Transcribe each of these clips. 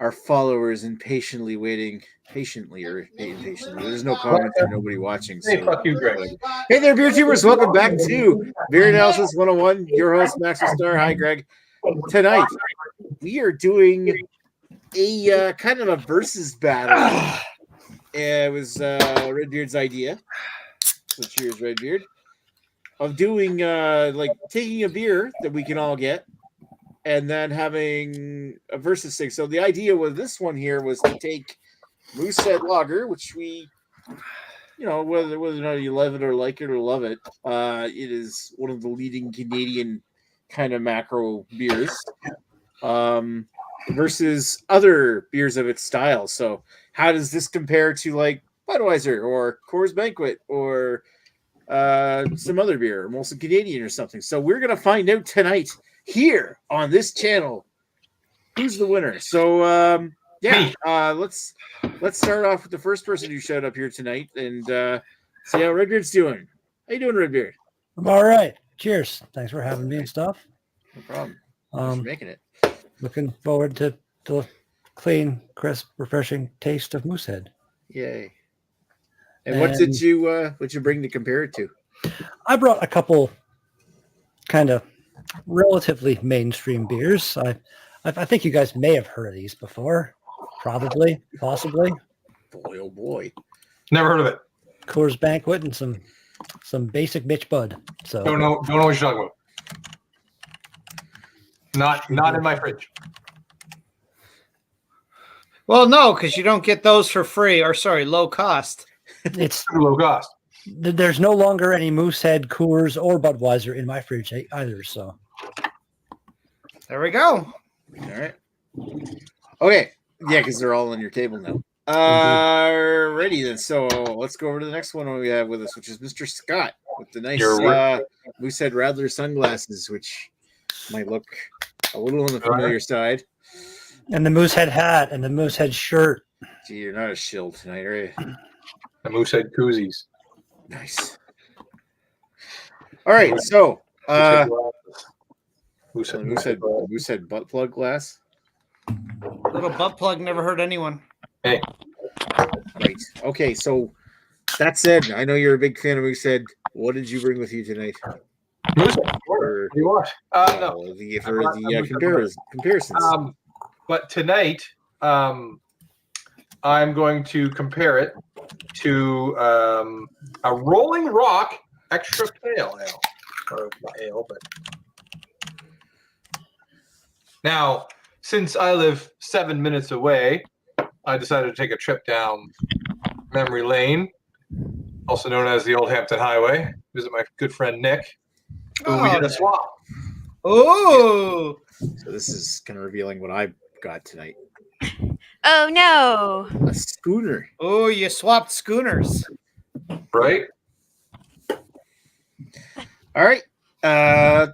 our followers impatiently waiting, or impatiently. There's no comments or nobody watching. So. Hey, fuck you, Greg. Hey there, beer tubers! Welcome back to Beer Analysis 101. Your host, Maxwell Star. Hi, Greg. Tonight we are doing a kind of a versus battle. It was Redbeard's idea. So cheers, Redbeard. Of doing like taking a beer that we can all get and then having a versus thing. So the idea with this one here was to take Moosehead Lager, which we, whether or not you love it or like it or love it, it is one of the leading Canadian kind of macro beers, versus other beers of its style. So how does this compare to like Budweiser or Coors Banquet or some other beer, Molson Canadian or something? So we're going to find out tonight here on this channel who's the winner. So let's start off with the first person who showed up here tonight and see how Redbeard's doing. How you doing, Redbeard? I'm all right. Cheers. Thanks for having me and stuff. No problem. Thanks for making it. Looking forward to the clean, crisp, refreshing taste of Moosehead. Yay. And what did you bring to compare it to? I brought a couple kind of relatively mainstream beers. I think you guys may have heard of these before. Probably, possibly. Boy, oh boy. Never heard of it. Coors Banquet and some basic bitch bud. So don't know what you're talking about. Not in my fridge. Well, no, because you don't get those for free, or low cost. It's low cost. There's no longer any Moosehead, Coors, or Budweiser in my fridge either. So there we go. All right. Okay. Yeah, because they're all on your table now. Ready then. So let's go over to the next one we have with us, which is Mr. Scott with the nice Moosehead Radler sunglasses, which might look a little on the familiar side. And the Moosehead hat and the Moosehead shirt. Gee, you're not a shill tonight, are you? The Moosehead koozies. Nice. All right, so Moosehead butt plug glass. Little butt plug never hurt anyone. Hey. Right. Okay, so that said, I know you're a big fan of Moosehead. What did you bring with you tonight? Moosehead. For the comparisons. But tonight, I'm going to compare it to a Rolling Rock Extra Pale Ale. Or not ale, but now, since I live 7 minutes away, I decided to take a trip down memory lane, also known as the Old Hampton Highway, visit my good friend Nick, who we did a swap. Oh! So this is kind of revealing what I got tonight. Oh, no. A schooner. Oh, you swapped schooners. Right? All right.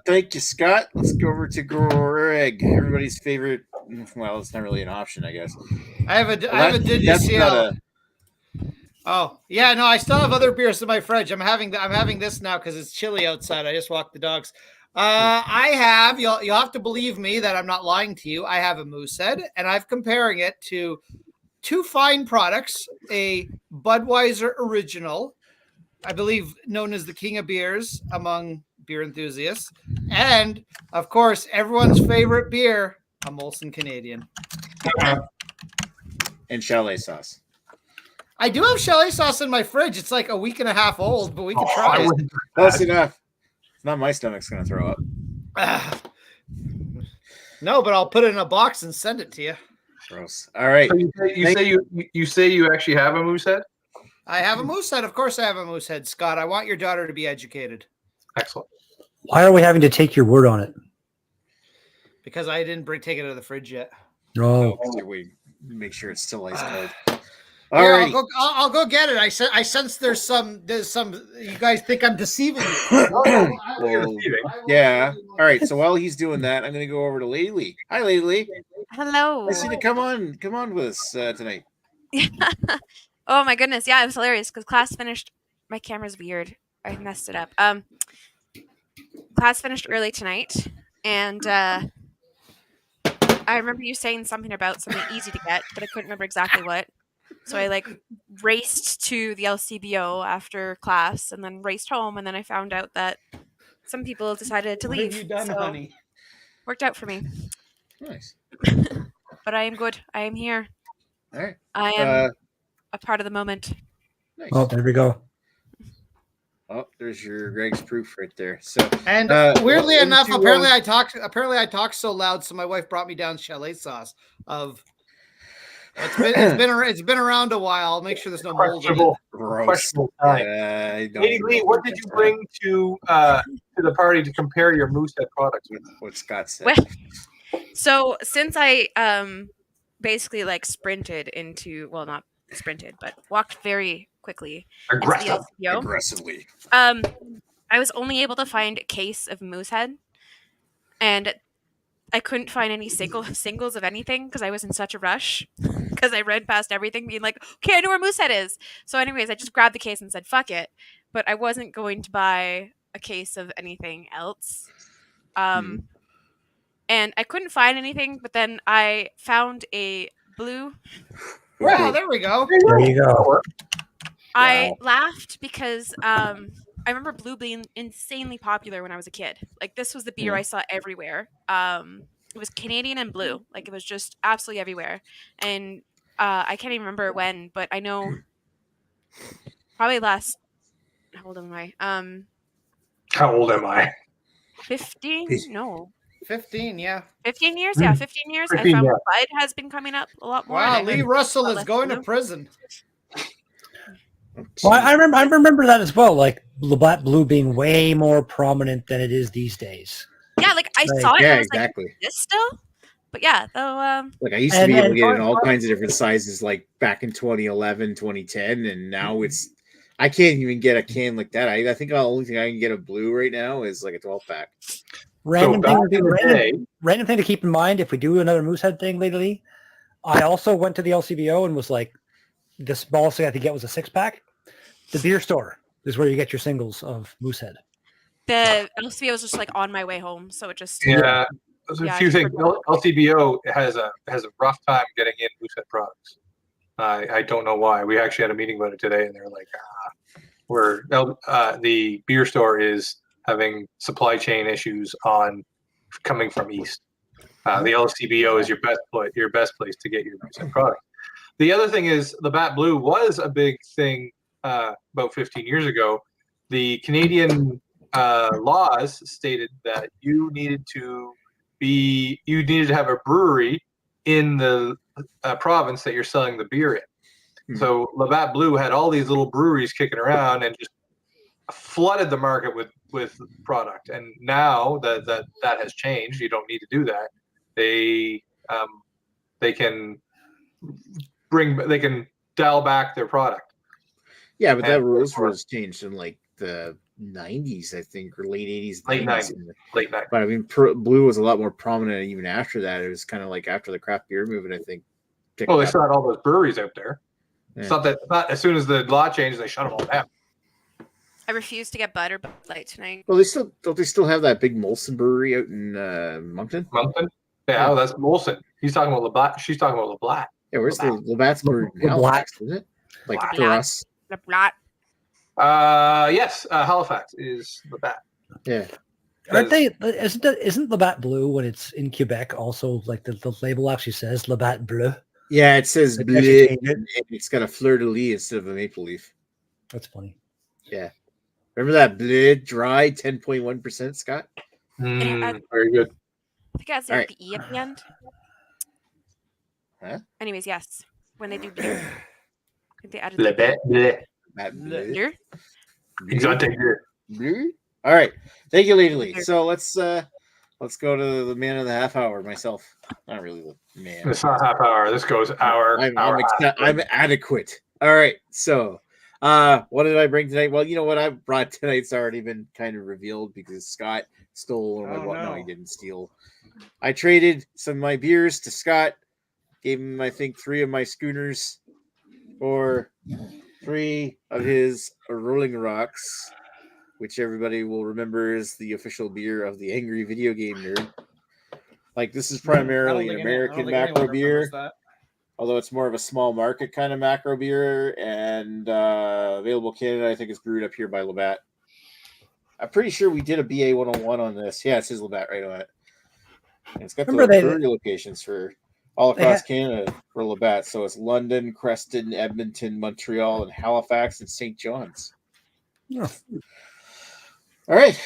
Thank you, Scott. Let's go over to Greg. Everybody's favorite. Well, it's not really an option, I guess. I have a DGCL. Oh, yeah, no, I still have other beers in my fridge. I'm having this now because it's chilly outside. I just walked the dogs. I have, you'll have to believe me that I'm not lying to you. I have a Moosehead, and I'm comparing it to two fine products, a Budweiser Original, I believe known as the king of beers among beer enthusiasts, and, of course, everyone's favorite beer, a Molson Canadian. And chalet sauce. I do have chalet sauce in my fridge. It's like a week and a half old, but we can try it. Close enough. It's not my stomach's going to throw up. No, but I'll put it in a box and send it to you. Gross. All right. So you say you actually have a Moosehead? I have a Moosehead. Of course I have a Moosehead, Scott. I want your daughter to be educated. Excellent. Why are we having to take your word on it? Because I didn't take it out of the fridge yet. Oh. We make sure it's still ice cold. Here, I'll go get it. I sense there's some. You guys think I'm deceiving you? Well, yeah. All right. So while he's doing that, I'm going to go over to Lady Lee. Hi, Lady Lee. Hello. Nice to come on with us tonight. Oh my goodness, yeah, it was hilarious because class finished. My camera's weird. I messed it up. Class finished early tonight, and I remember you saying something about something easy to get, but I couldn't remember exactly what. So I like raced to the LCBO after class and then raced home, and then I found out that some people decided to What leave. have you done, so honey? worked out for me. Nice. But I am good. I am here. All right. I am a part of the moment. Nice. Oh, there we go. Oh, there's your Greg's proof right there. So, And weirdly enough, apparently I talked so loud, so my wife brought me down chalet sauce. It's been around a while. I'll make sure there's no mold in it. Questionable time. Lady Lee, what did you bring to the party to compare your Moosehead products with? What Scott said. Well, so since I basically like sprinted into, well, not sprinted, but walked very quickly into the LCBO, aggressively. I was only able to find a case of Moosehead, and I couldn't find any singles of anything because I was in such a rush because I read past everything being like, okay, I know where Moosehead is. So anyways, I just grabbed the case and said, fuck it. But I wasn't going to buy a case of anything else. And I couldn't find anything, but then I found a blue. Wow, there we go. There you go. I laughed because I remember blue being insanely popular when I was a kid. Like this was the beer I saw everywhere. It was Canadian and blue. Like it was just absolutely everywhere. And I can't even remember when, but I know probably last. How old am I? How old am I? 15? No. 15, yeah. 15 years? Yeah, 15 years. 15, I found yeah. Bud has been coming up a lot more. Wow, and I Lee heard Russell is less going blue. to prison. Well, I remember that as well. Like Labatt Blue being way more prominent than it is these days. Yeah, like I Like, saw it and yeah, I was exactly. like, this still? But yeah, though Like I used to be able to get in all and- kinds of different sizes like back in 2011, 2010, and now it's I can't even get a can like that. I think the only thing I can get of blue right now is like a 12-pack. Random back thing, in the day, random thing to keep in mind if we do another Moosehead thing lately. I also went to the LCBO and was like, the smallest thing I could get was a 6-pack. The beer store is where you get your singles of Moosehead. the LCBO was just like on my way home, so it just yeah, there's a Yeah, few I things. forgot. LCBO has a rough time getting in Moosehead products. I don't know why. We actually had a meeting about it today, and they're like, the beer store is having supply chain issues on coming from east. The LCBO is your best place to get your Moosehead product. The other thing is the Bat Blue was a big thing about 15 years ago. The Canadian laws stated that you needed to have a brewery in the province that you're selling the beer in. So Labatt Blue had all these little breweries kicking around and just flooded the market with product. And now that has changed, you don't need to do that. They can dial back their product. Yeah, but that rules changed in like the 90s, I think, or late 80s, Late 90s. But I mean, blue was a lot more prominent even after that. It was kind of like after the craft beer movement, I think. Well, they still had all those breweries out there. Yeah. It's not as soon as the law changes, they shut them all down. I refuse to get Bud Light tonight. Well, don't they still have that big Molson brewery out in Moncton? Moncton? Yeah, oh, that's Molson. He's talking about Labatt. She's talking about Labatt. Yeah, where's the Labatt's brewery in Halifax, is it? Like for us? Blatt. Yes, Halifax is Labatt. Yeah. Aren't they? Isn't Labatt Blue when it's in Quebec also like the label actually says Labatt Bleu? Yeah, it says Like, bleu, actually change it? and it's got a fleur de lis instead of a maple leaf. That's funny. Yeah. Remember that bleu dry 10.1%, Scott? Very good. I think it has All the E at the end. Huh? Anyways, yes. When they do beer. I think they added Labatt. That bleu. beer. Exotic beer. Bleu? All right. Thank you, Lady Lee. So let's go to the man of the half hour myself. Not really the man. It's not half hour. This goes hour. I'm adequate. All right. So what did I bring tonight? Well, you know what I brought tonight's already been kind of revealed because Scott stole one of my No, he didn't steal. I traded some of my beers to Scott. Gave him, I think, 3 of my schooners for 3 of his Rolling Rocks, which everybody will remember is the official beer of the Angry Video Game Nerd. Like this is primarily an I don't American think macro anyone remembers beer, that. although it's more of a small market kind of macro beer, and available in Canada. I think it's brewed up here by Labatt. I'm pretty sure we did a BA101 on this. Yeah, it says Labatt right on it. And it's got the brewery locations for all across Canada for Labatt. So it's London, Creston, Edmonton, Montreal, and Halifax and St. John's. Yeah. All right.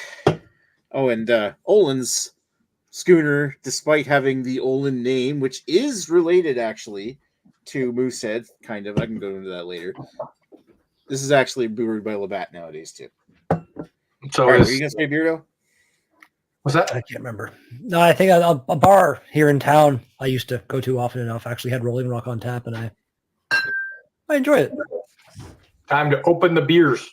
Oh, and Olin's schooner, despite having the Olin name, which is related actually to Moosehead, kind of. I can go into that later. This is actually brewed by Labatt nowadays too. So all right, were you gonna say Beardo? What's that? I can't remember. No, I think a bar here in town I used to go to often enough actually had Rolling Rock on tap, and I enjoy it. Time to open the beers.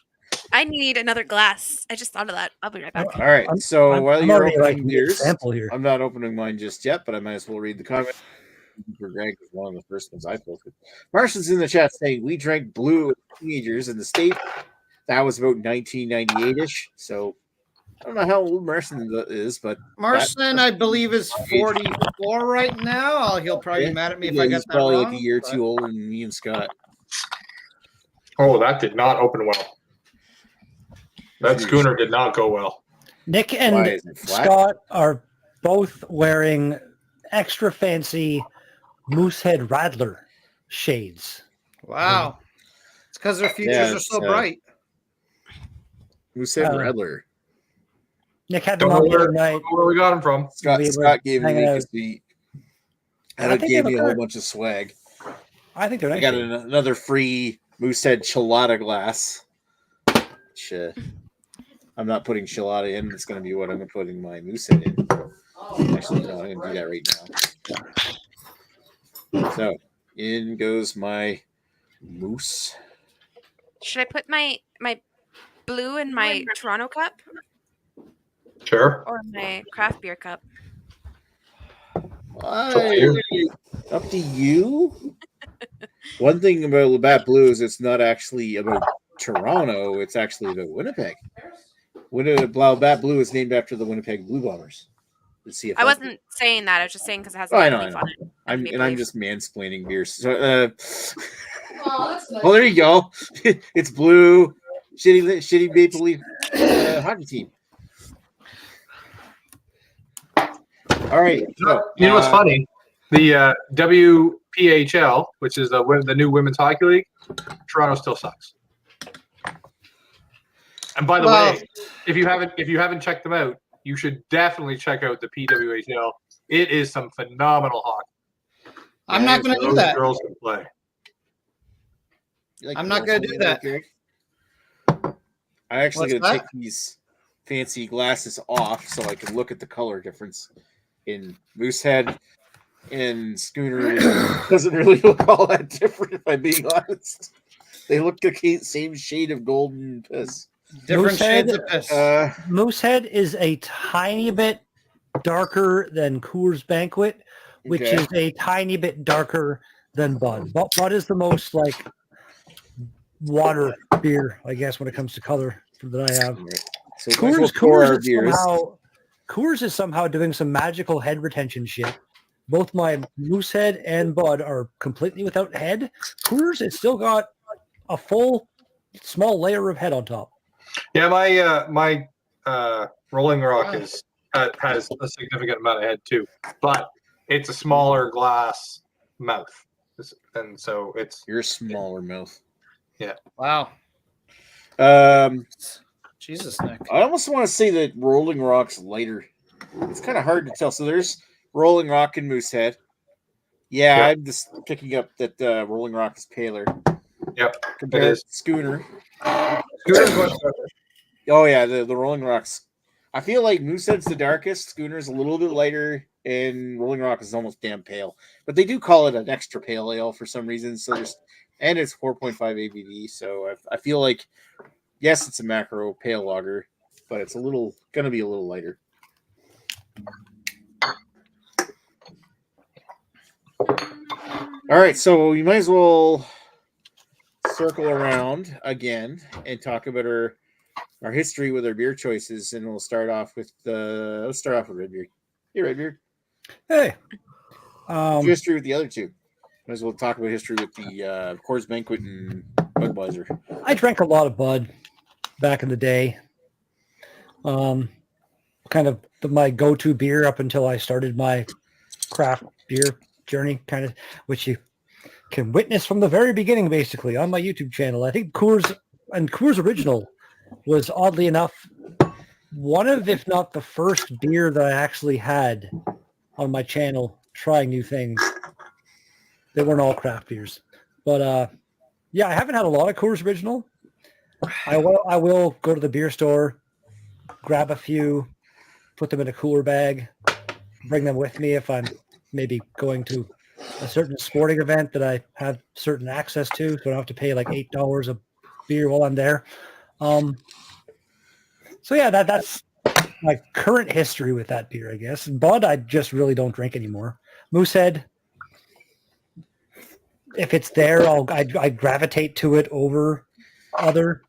I need another glass. I just thought of that. I'll be right back. All right. So while you're opening beers, sample here. I'm not opening mine just yet, but I might as well read the comment. For Greg is one of the first ones I posted. Martian's in the chat saying we drank blue as teenagers in the state. That was about 1998-ish. So I don't know how old Martian is, but Martian, I believe, is 44 right now. He'll probably be mad at me if I got that probably wrong. Like a year or two older than me and Scott. Oh, that did not open well. That schooner did not go well. Nick and Scott are both wearing extra fancy Moosehead Radler shades. Wow. It's because their futures are so bright. Moosehead Radler. Nick had them on the other night. Where we got them from? Scott gave me because he gave me a whole bunch of swag. I think they're nice. I got another free Moosehead Chilada glass. Which, I'm not putting Chilada in. It's going to be what I'm putting my Moosehead in. Actually, no, I'm going to do that right now. So, in goes my Moose. Should I put my blue in my Toronto cup? Sure. Or my craft beer cup? Up to you. One thing about Labatt Blue is it's not actually about Toronto. It's actually about Winnipeg. Labatt Blue is named after the Winnipeg Blue Bombers. I wasn't saying that. I was just saying because it has I know. I'm just mansplaining beers. So, well, there you go. It's blue. Shitty Maple Leaf hockey team. All right. You know what's funny? The WPHL, which is the new Women's Hockey League, Toronto still sucks. And by the way, if you haven't checked them out, you should definitely check out the PWHL. It is some phenomenal hockey. I'm not going to do that. Girls can play. I'm not going to do that. I actually going to take these fancy glasses off so I can look at the color difference in Moosehead and Schooner. Doesn't really look all that different, if I'm being honest. They look the same shade of golden piss. Different shades of piss. Moosehead is a tiny bit darker than Coors Banquet, which is a tiny bit darker than Bud. Bud is the most like water beer, I guess, when it comes to color that I have. So Coors is somehow doing some magical head retention shit. Both my Moosehead and Bud are completely without head. Coors has still got a full small layer of head on top. Yeah, my Rolling Rock has a significant amount of head too, but it's a smaller glass mouth, and so it's your smaller mouth. Yeah. Wow. Jesus, Nick. I almost want to say that Rolling Rock's lighter. It's kind of hard to tell. So there's Rolling Rock and Moosehead. Yeah, I'm just picking up that Rolling Rock is paler. Yep. Compared to Schooner. Schooner's much better. Oh yeah, the Rolling Rocks. I feel like Moosehead's the darkest, Schooner's a little bit lighter, and Rolling Rock is almost damn pale. But they do call it an extra pale ale for some reason. So and it's 4.5 ABV. So I feel like, yes, it's a macro pale lager, but it's gonna be a little lighter. All right, so you might as well circle around again and talk about our history with our beer choices, and we'll start off with let's start off with Redbeard. Hey, Redbeard. Hey. History with the other two. Might as well talk about history with the Coors Banquet and Budweiser. I drank a lot of Bud back in the day. Kind of my go-to beer up until I started my craft beer journey, kind of, which you can witness from the very beginning, basically, on my YouTube channel. I think Coors Original was, oddly enough, one of, if not the first beer that I actually had on my channel trying new things. They weren't all craft beers. But yeah, I haven't had a lot of Coors Original. I will go to the beer store, grab a few, put them in a cooler bag, bring them with me if I'm maybe going to a certain sporting event that I have certain access to, so I don't have to pay like $8 a beer while I'm there. So yeah, that's my current history with that beer, I guess. Bud, I just really don't drink anymore. Moosehead, if it's there, I gravitate to it over other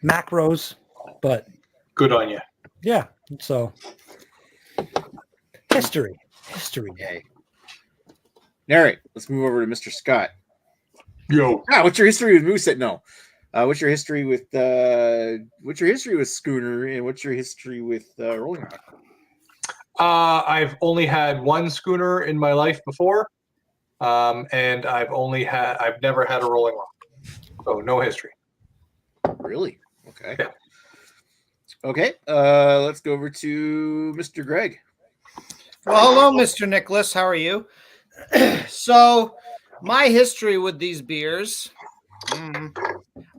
macros, but Good on you. yeah, so history. Okay. All right, let's move over to Mr. Scott. Yo. What's your history with Moosehead? No. What's your history with Schooner, and what's your history with Rolling Rock? I've only had one schooner in my life before, and I've never had a Rolling Rock, so no history. Really? Okay. Yeah. Okay. Let's go over to Mr. Greg. Well, hello, Mr. Nicholas. How are you? So, my history with these beers.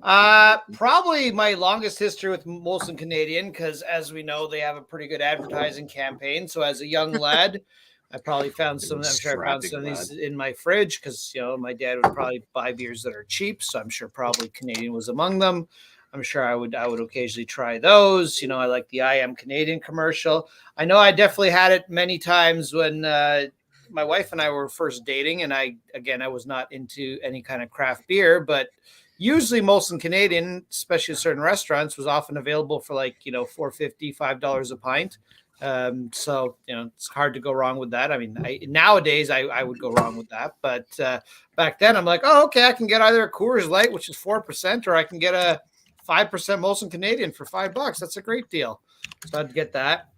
Probably my longest history with Molson Canadian, because as we know, they have a pretty good advertising campaign. So as a young lad, I probably found some. I'm sure I found some of these in my fridge because my dad would probably buy beers that are cheap. So I'm sure probably Canadian was among them. I'm sure I would occasionally try those. I like the I Am Canadian commercial. I know I definitely had it many times when my wife and I were first dating, and I was not into any kind of craft beer, but usually Molson Canadian, especially at certain restaurants, was often available for like $4.50, $5 a pint. So it's hard to go wrong with that. I mean, nowadays I would go wrong with that, but back then I'm like, oh, okay, I can get either a Coors Light, which is 4%, or I can get a 5% Molson Canadian for $5. That's a great deal. So I'd get that.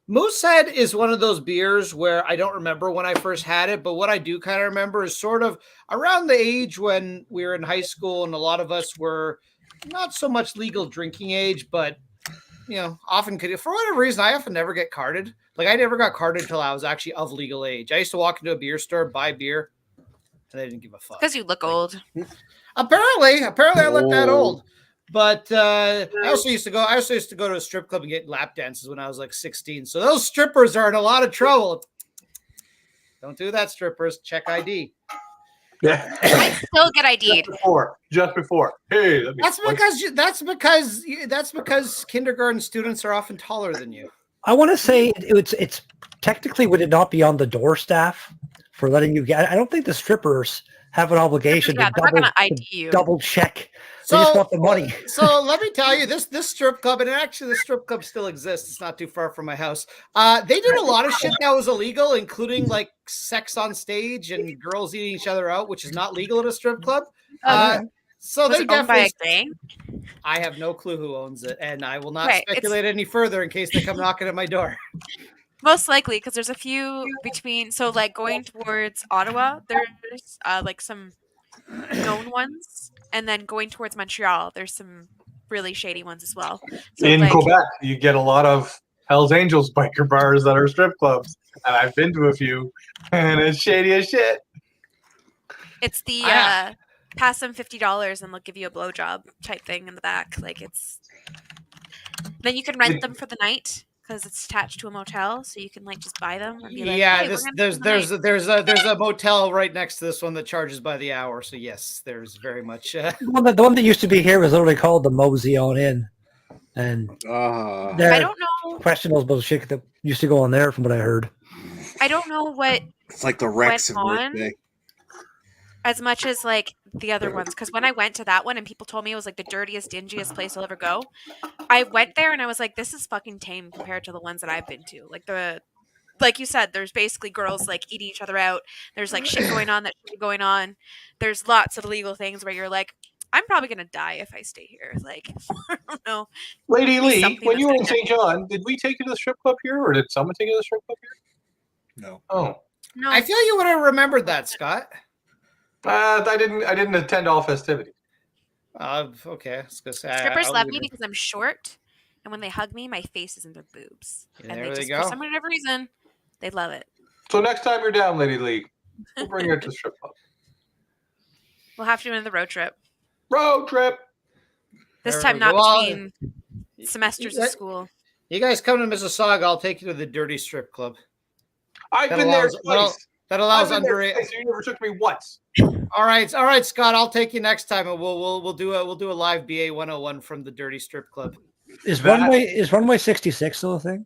Moosehead is one of those beers where I don't remember when I first had it, but what I do kind of remember is sort of around the age when we were in high school, and a lot of us were not so much legal drinking age, but often could, for whatever reason, I often never get carded. Like I never got carded until I was actually of legal age. I used to walk into a beer store, buy beer, and they didn't give a fuck. Because you look old. Apparently I look that old. But I also used to go to a strip club and get lap dances when I was like 16. So those strippers are in a lot of trouble. Don't do that, strippers. Check ID. Yeah. I still get ID'd. Just before. Hey, That's because kindergarten students are often taller than you. I want to say it's technically, would it not be on the door staff for letting you get? I don't think the strippers have an obligation to double check. They just want the money. So let me tell you, this strip club, and actually the strip club still exists. It's not too far from my house. They did a lot of shit that was illegal, including like sex on stage and girls eating each other out, which is not legal at a strip club. So was they it owned by definitely. a gang? I have no clue who owns it, and I will not speculate any further in case they come knocking at my door. Most likely, because there's a few between. So, like going towards Ottawa, there's like some known ones, and then going towards Montreal, there's some really shady ones as well. So, in Quebec, you get a lot of Hell's Angels biker bars that are strip clubs, and I've been to a few, and it's shady as shit. It's the pass them $50 and they'll give you a blowjob type thing in the back. Like it's. Then you can rent them for the night. Because it's attached to a motel, so you can like just buy them. And be like, hey, there's a motel right next to this one that charges by the hour. So yes, there's very much. The one that used to be here was literally called the Mosey on Inn, and I don't know questionable bullshit that used to go on there, from what I heard. I don't know what it's like the Rex of workday. as much as like the other ones, because when I went to that one and people told me it was like the dirtiest, dingiest place I'll ever go, I went there and I was like, this is fucking tame compared to the ones that I've been to. Like you said, there's basically girls like eating each other out. There's like shit going on that shouldn't be going on. There's lots of illegal things where you're like, I'm probably gonna die if I stay here. Like, I don't know. Lady Be Lee, something when you were in that's St. John, did we take you to the strip club here, or did someone take you to the strip club here? No. Oh, No, I feel you would have remembered that, Scott. I didn't attend all festivities. Okay. I was gonna say, strippers I love me would've- because I'm short, and when they hug me, my face is in their boobs, and There they they just go. for some whatever reason, they love it. So next time you're down, Lady Lee, we'll bring you to the strip club. We'll have to do another road trip. Road trip. This There time we not go. Well, between semesters of school. You guys come to Mississauga, I'll take you to the dirty strip club. I've That been there allows- twice. That allows I've been there underage. twice. You never took me once. All right, Scott. I'll take you next time, and we'll do a live BA101 from the dirty strip club. Is That- runway 66 still a thing?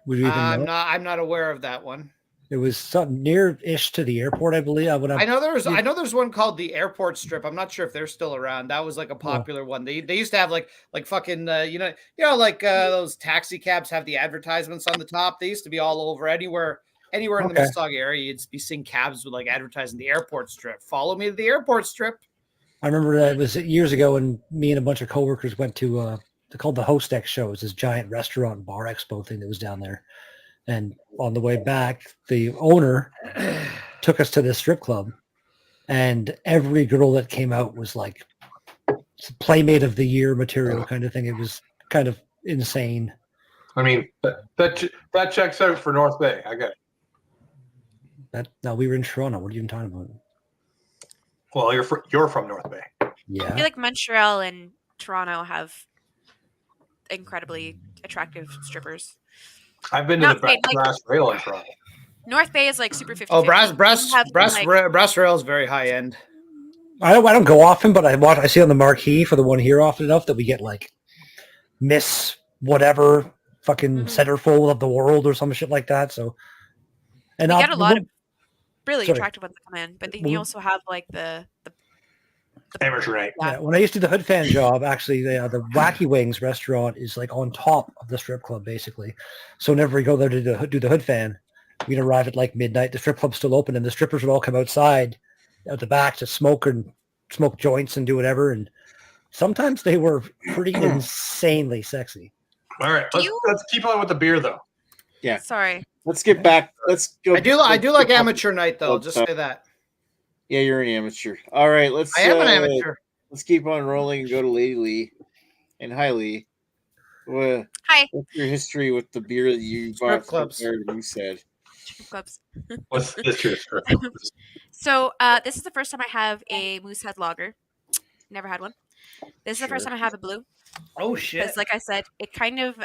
Would you even know? I'm not aware of that one. It was something near-ish to the airport, I believe. I know there's one called the airport strip. I'm not sure if they're still around. That was like a popular one. They used to have like fucking like those taxi cabs have the advertisements on the top. They used to be all over anywhere in the Okay. Mississauga area. You'd be seeing cabs with like advertising the airport strip. Follow me to the airport strip. I remember that it was years ago when me and a bunch of coworkers went to they called the Host X show. It was this giant restaurant bar expo thing that was down there. And on the way back, the owner took us to this strip club, and every girl that came out was like Playmate of the Year material kind of thing. It was kind of insane. I mean, that checks out for North Bay. I get it. No, we were in Toronto. What are you even talking about? Well, you're from North Bay. I Yeah. feel like Montreal and Toronto have incredibly attractive strippers. I've been to Not the saying, like- Brass Rail in Toronto. North Bay is like super 50. Oh, brass rail is very high end. I don't go often, but I see on the marquee for the one here often enough that we get like Miss whatever fucking centerfold of the world or some shit like that. So, and We get a lot of really Sorry. attractive ones that come in, but then you also have like the Amateur night. Yeah, when I used to do the hood fan job, actually, the Wacky Wings restaurant is like on top of the strip club, basically. So whenever we go there to do the hood fan, we'd arrive at like midnight. The strip club's still open, and the strippers would all come outside at the back to smoke joints and do whatever. And sometimes they were pretty insanely sexy. All right, let's keep on with the beer though. Yeah. Sorry. Let's get back. Let's go. I do like amateur night though. Just say that. Yeah, you're an amateur. All right, let's. I am an amateur. Let's keep on rolling and go to Lady Lee. And hi, Lee. Hi. What's your history with the beer that you Strip bought? clubs. You said. Clubs. What's this year's strip? So this is the first time I have a Moosehead lager. Never had one. This is the first Sure. time I have a blue. Oh shit. Because like I said, it kind of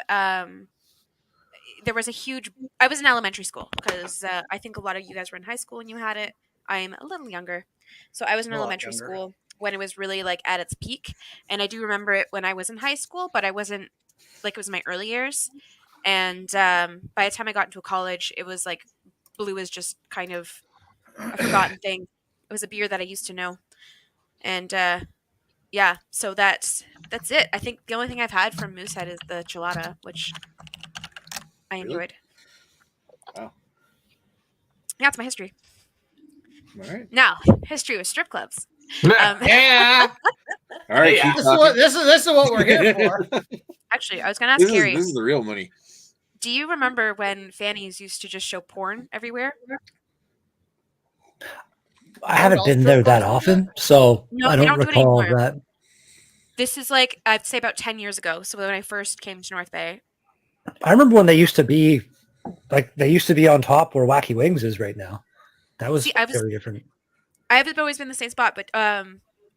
there was a huge. I was in elementary school because I think a lot of you guys were in high school when you had it. I'm a little younger, so I was in A lot elementary younger. school when it was really like at its peak, and I do remember it when I was in high school, but I wasn't like it was my early years, and by the time I got into college, it was like blue was just kind of a forgotten thing. It was a beer that I used to know, and yeah, so that's it. I think the only thing I've had from Moosehead is the chilada, which I Really? enjoyed. Wow. Yeah, it's my history. All right. Now, history with strip clubs. Yeah. All right. Yeah. keep This is what we're here for. Actually, I was going to ask This Carrie, is the real money. do you remember when fannies used to just show porn everywhere? I haven't been there that often, so No, I they don't don't do it recall anymore. that. This is like, I'd say about 10 years ago. So when I first came to North Bay. I remember when they used to be on top where Wacky Wings is right now. That was See, I was- very different. I haven't always been in the same spot, but I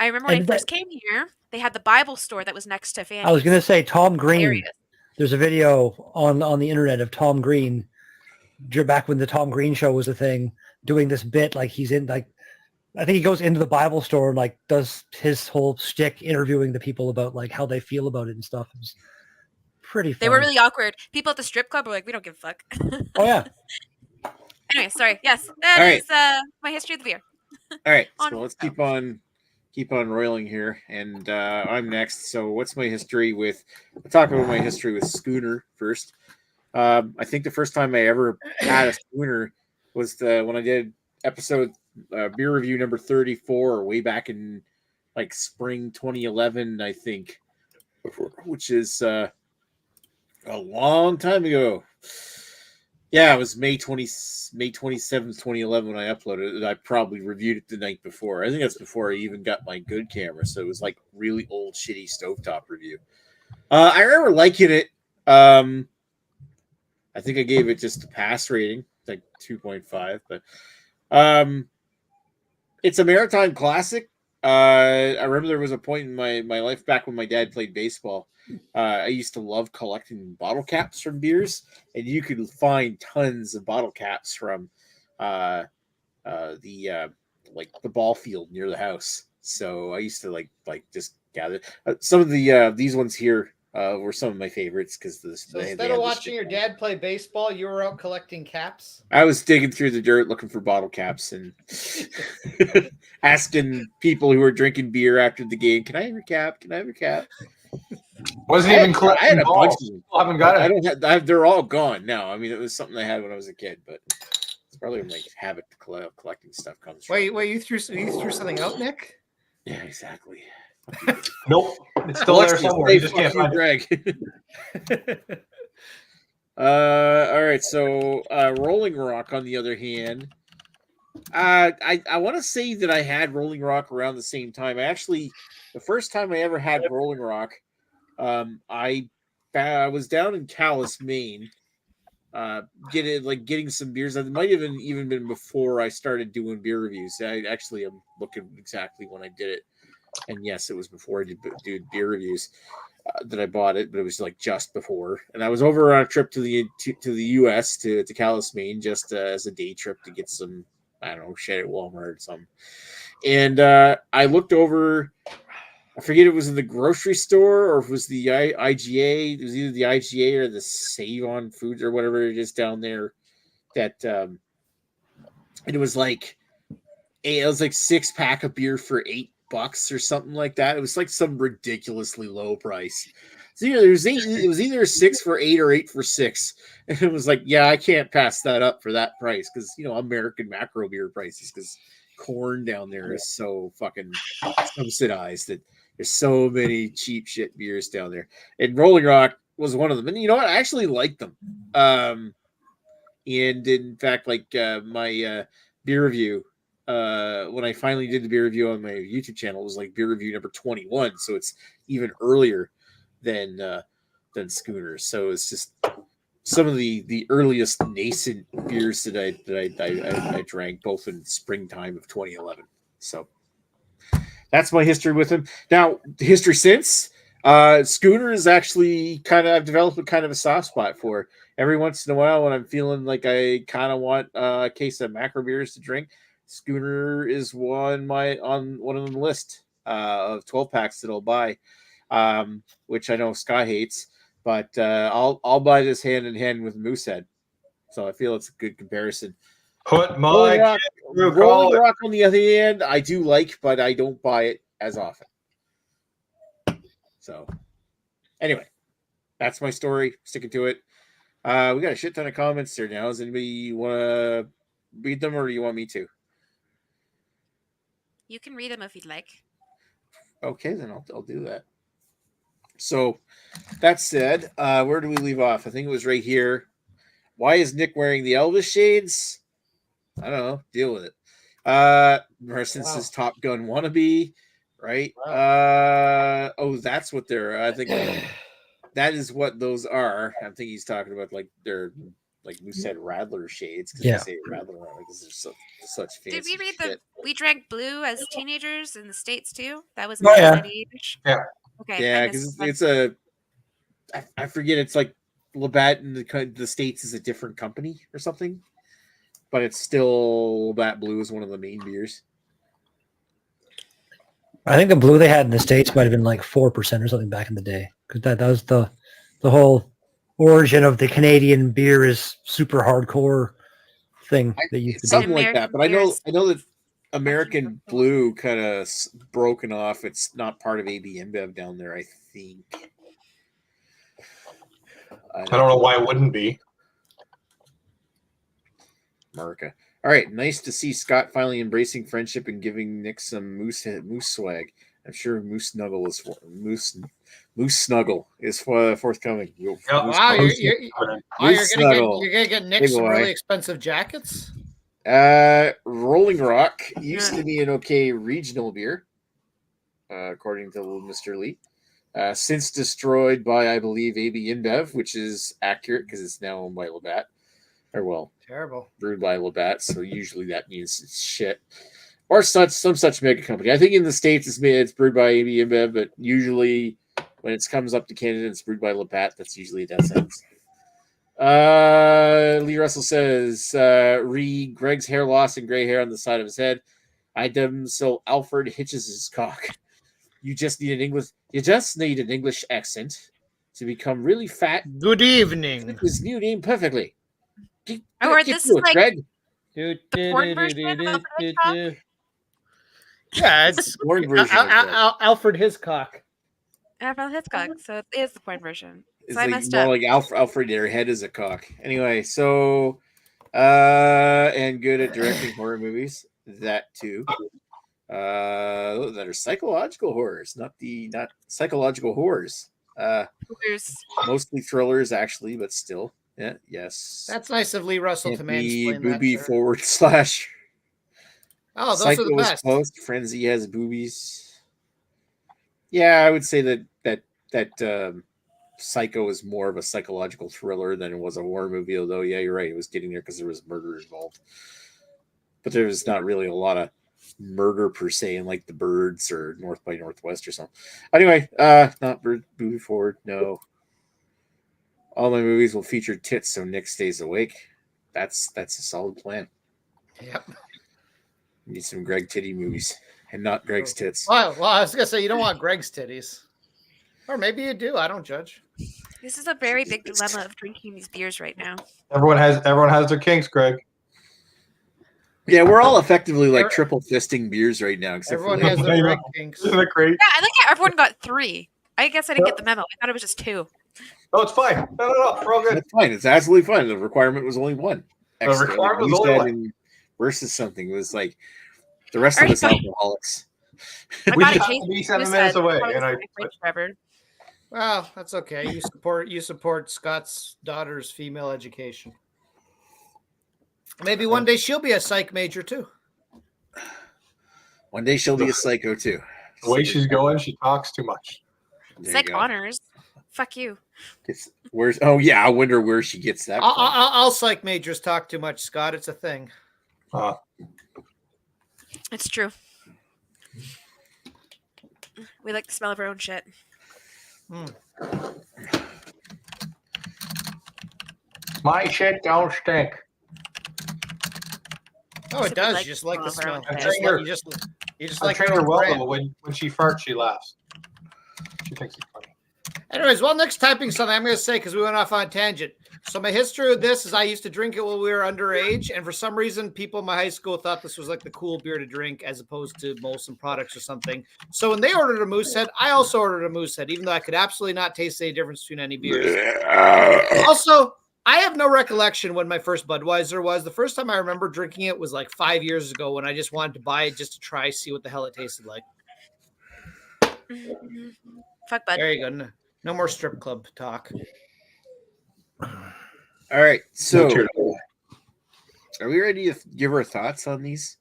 remember when And I first came here, they had the Bible store that was next to fannies. I was going to say Tom Green. Hilarious. There's a video on the internet of Tom Green back when the Tom Green show was a thing, doing this bit like he's in like I think he goes into the Bible store and like does his whole shtick interviewing the people about like how they feel about it and stuff. It was pretty funny. They were really awkward. People at the strip club were like, we don't give a fuck. Oh yeah. Anyway, sorry. Yes, that All is my history of the beer. All right. On So let's we keep on keep on roiling here, and I'm next. So, what's my history with? I'll talk about my history with Schooner first. I think the first time I ever had a Schooner was when I did episode beer review number 34, way back in like spring 2011, I think, which is a long time ago. Yeah, it was May 27th, 2011 when I uploaded it. I probably reviewed it the night before. I think that's before I even got my good camera. So it was like really old, shitty stovetop review. I remember liking it. I think I gave it just a pass rating, like 2.5. But it's a maritime classic. I remember there was a point in my life back when my dad played baseball. I used to love collecting bottle caps from beers, and you could find tons of bottle caps from the ball field near the house. So I used to like just gather some of the these ones here were some of my favorites because instead of watching your dad play baseball, you were out collecting caps. I was digging through the dirt looking for bottle caps and asking people who were drinking beer after the game, "Can I have your cap? Can I have your cap?" Wasn't even collecting. I had a bunch of them. I haven't got it. They're all gone now. I mean, it was something I had when I was a kid, but it's probably where my habit to collecting stuff comes from. Wait, you threw something out, Nick? Yeah, exactly. Nope, it's still there somewhere. You just can't find Greg. All right. So, Rolling Rock, on the other hand, I want to say that I had Rolling Rock around the same time. The first time I ever had Rolling Rock, I was down in Calais, Maine, getting some beers. It might have even been before I started doing beer reviews. I'm looking exactly when I did it. And yes, it was before I did beer reviews that I bought it, but it was like just before. And I was over on a trip to the U.S. to Calais, Maine, just as a day trip to get some, I don't know, shit at Walmart or something. And I looked over. I forget it was in the grocery store or if it was the IGA. It was either the IGA or the Save on Foods or whatever it is down there. That and it was like 6-pack of beer for $8 or something like that. It was like some ridiculously low price. So it was either 6 for $8 or 8 for $6, and it was like, yeah, I can't pass that up for that price because American macro beer prices, because corn down there is so fucking subsidized that there's so many cheap shit beers down there. And Rolling Rock was one of them. And you know what? I actually liked them. And in fact, like my beer review, when I finally did the beer review on my YouTube channel, it was like beer review number 21. So it's even earlier than Schooner. So it's just some of the earliest nascent beers that I drank, both in springtime of 2011. So that's my history with him. Now, the history since Schooner is actually I've developed a kind of a soft spot for. Every once in a while when I'm feeling like I kind of want a case of macro beers to drink, Schooner is on one of the list of 12 packs that I'll buy, which I know Scott hates, but I'll buy this hand in hand with Moosehead. So I feel it's a good comparison. Put my Rolling Rock on the other hand, I do like, but I don't buy it as often. So anyway, that's my story. Sticking to it. We got a shit ton of comments there now. Does anybody want to read them, or do you want me to? You can read them if you'd like. Okay, then I'll do that. So that said, where do we leave off? I think it was right here. Why is Nick wearing the Elvis shades? I don't know. Deal with it. Since his Top Gun wannabe, right? Wow. That's what they're. I think that is what those are. I think he's talking about like they're like Moosehead Radler shades because they say Radler because they're such fancy. Did we read shit. We drank blue as teenagers in the States too? That was yeah. Yeah. Okay. Yeah, because it's a. I forget. It's like Labatt in the States is a different company or something, but it's still Labatt Blue is one of the main beers. I think the blue they had in the States might have been like 4% or something back in the day, because that was the whole origin of the Canadian beer is super hardcore thing that used to be something like that. But I know that American Blue kind of broken off. It's not part of AB InBev down there, I think. I don't know why it wouldn't be. America. All right, nice to see Scott finally embracing friendship and giving Nick some moose swag. I'm sure Moose Snuggle is forthcoming. Wow, you're gonna get Nick some really expensive jackets. Rolling Rock used to be an okay regional beer, according to Mr. Lee. Since destroyed by, I believe, AB InBev, which is accurate because it's now owned by Labatt. Terrible. Brewed by Labatt, so usually that means it's shit. Or some such mega company. I think in the States it's brewed by AB InBev, but usually when it comes up to Canada it's brewed by Labatt. That's usually that sense. Lee Russell says, Greg's hair loss and gray hair on the side of his head. I done so Alfred hitches his cock. You just need an English accent to become really fat. Good evening. His new name perfectly. This is like Greg. the porn version of Alfred Hitchcock? Yeah, it's Alfred Hitchcock. Alfred Hitchcock, so it is the porn version. It's So I like messed more up. like Alfred, their head is a cock. Anyway, so and good at directing horror movies. That too. That are psychological horrors, not psychological horrors. Mostly thrillers, actually, but still. Yeah, yes. That's nice of Lee Russell to mansplain booby that. / Oh, those Psycho are the best. Post Frenzy has boobies. Yeah, I would say that Psycho is more of a psychological thriller than it was a horror movie. Although, yeah, you're right, it was getting there because there was murder involved, but there was not really a lot of murder per se in like The Birds or North by Northwest or something. Anyway, not moving forward. No. All my movies will feature tits so Nick stays awake. That's a solid plan. Yep. Need some Greg titty movies and not Greg's tits. Well, I was gonna say you don't want Greg's titties. Or maybe you do. I don't judge. This is a very big dilemma of drinking these beers right now. Everyone has their kinks, Greg. Yeah, we're all effectively like triple fisting beers right now. Except everyone for has their Greg kinks. Isn't that great? Yeah, I think everyone got 3. I guess I didn't get the memo. I thought it was just 2. Oh, it's fine. No. We're all good. That's fine. It's absolutely fine. The requirement was only 1. The requirement was only 1. Versus something. It was like the rest of us alcoholics. We just have to be 7 minutes away. Forever. Well, that's okay. You support Scott's daughter's female education. Maybe one day she'll be a psych major too. One day she'll be a psycho too. The way she's going, she talks too much. Psych honors. Fuck you. I wonder where she gets that. All psych majors talk too much, Scott. It's a thing. It's true. We like the smell of our own shit. My shit don't stink. Oh, it does. You just like the smell. You just like her well though. When she farts, she laughs. She thinks it's funny. Anyways, while Nick's typing something, I'm going to say, because we went off on a tangent. So my history of this is I used to drink it when we were underage, and for some reason, people in my high school thought this was like the cool beer to drink as opposed to Molson products or something. So when they ordered a Moosehead, I also ordered a Moosehead, even though I could absolutely not taste any difference between any beers. Also, I have no recollection when my first Budweiser was. The first time I remember drinking it was like 5 years ago when I just wanted to buy it just to try, see what the hell it tasted like. Fuck Bud. There you go. No more strip club talk. All right. So, are we ready to give our thoughts on these?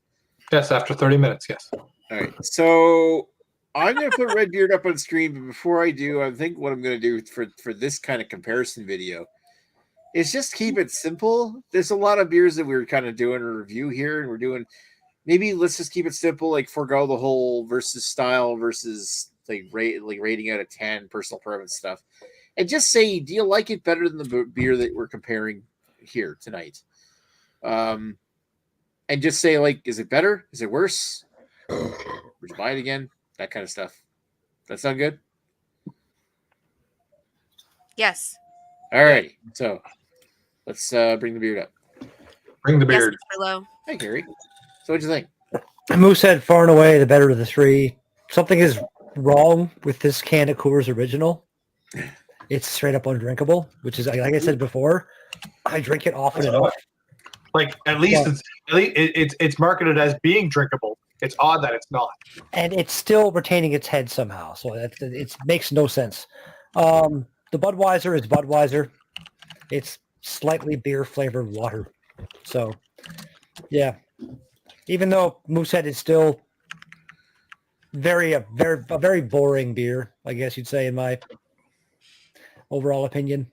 Yes, after 30 minutes, yes. All right. So, I'm going to put Redbeard up on screen, but before I do, I think what I'm going to do for this kind of comparison video is just keep it simple. There's a lot of beers that we're kind of doing a review here, and we're doing maybe let's just keep it simple, like forego the whole versus style versus like rating out of 10 personal preference stuff, and just say, do you like it better than the beer that we're comparing here tonight? And just say, like, is it better? Is it worse? Would you buy it again? That kind of stuff. That sound good? Yes. All righty. So let's bring the beard up. Bring the beard. Yes, Mr. Lowe. Hey, Gary. So what'd you think? Moosehead, far and away the better of the three. Something is wrong with this can of Coors Original. It's straight up undrinkable, which is, like I said before, I drink it often enough. Like at least it's marketed as being drinkable. It's odd that it's not. And it's still retaining its head somehow, so it makes no sense. The Budweiser is Budweiser. It's slightly beer flavored water. So, yeah. Even though Moosehead is still a very boring beer, I guess you'd say, in my overall opinion.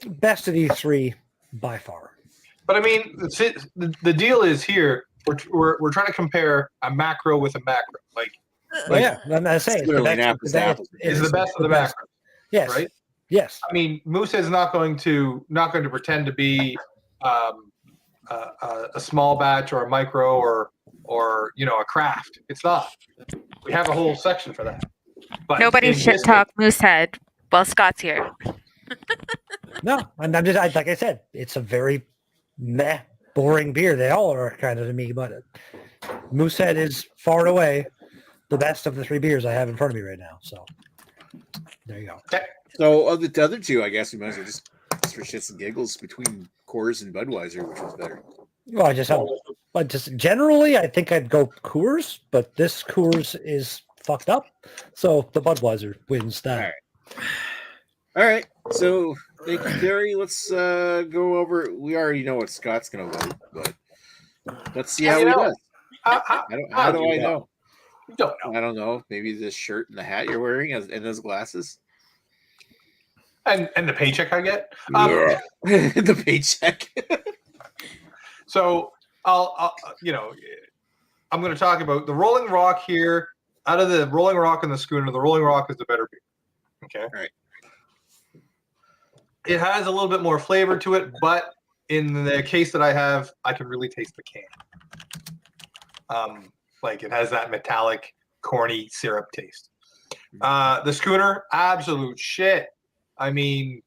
Best of these three by far. But I mean, the deal is here. We're trying to compare a macro with a macro. Yeah, I'm not saying It's the best of the macro. Yes. Right. Yes. I mean, Moosehead's not going to pretend to be a small batch or a micro or a craft. It's not. We have a whole section for that. But Nobody shit talk Moosehead while Scott's here. No, I'm just like I said, it's a very meh, boring beer. They all are kind of to me, but Moosehead is far and away the best of the three beers I have in front of me right now. So there you go. Okay. So of the other two, I guess we might as well just for shits and giggles between Coors and Budweiser, which was better. Well, just generally, I think I'd go Coors, but this Coors is fucked up, so the Budweiser wins that. All right. So thank you, Gary. Let's go over. We already know what Scott's going to vote, but let's see how he does. How do I know? You don't know. I don't know. Maybe this shirt and the hat you're wearing and those glasses. And the paycheck I get. The paycheck. So I'm going to talk about the Rolling Rock here. Out of the Rolling Rock and the Schooner, the Rolling Rock is the better beer. Okay. All right. It has a little bit more flavor to it, but in the case that I have, I can really taste the can. Like it has that metallic, corny syrup taste. The Schooner, absolute shit. I mean,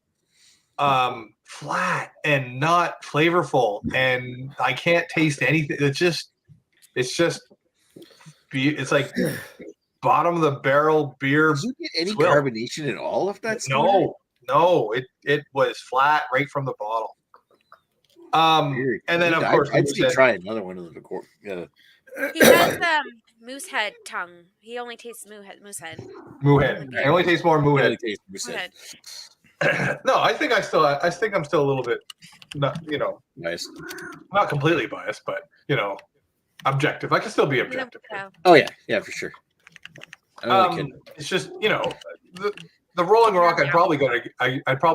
flat and not flavorful, and I can't taste anything. It's like bottom of the barrel beer. Did you get any carbonation at all of that? No, it was flat right from the bottle. Weird. And then of course I'd say try another one of the He has Moosehead tongue. He only tastes Moosehead. Moosehead. I only taste more Moosehead. No, I think I'm still a little bit, biased. Not completely biased, but objective. I can still be objective. Oh yeah, for sure. It's just the Rolling Rock. I'd probably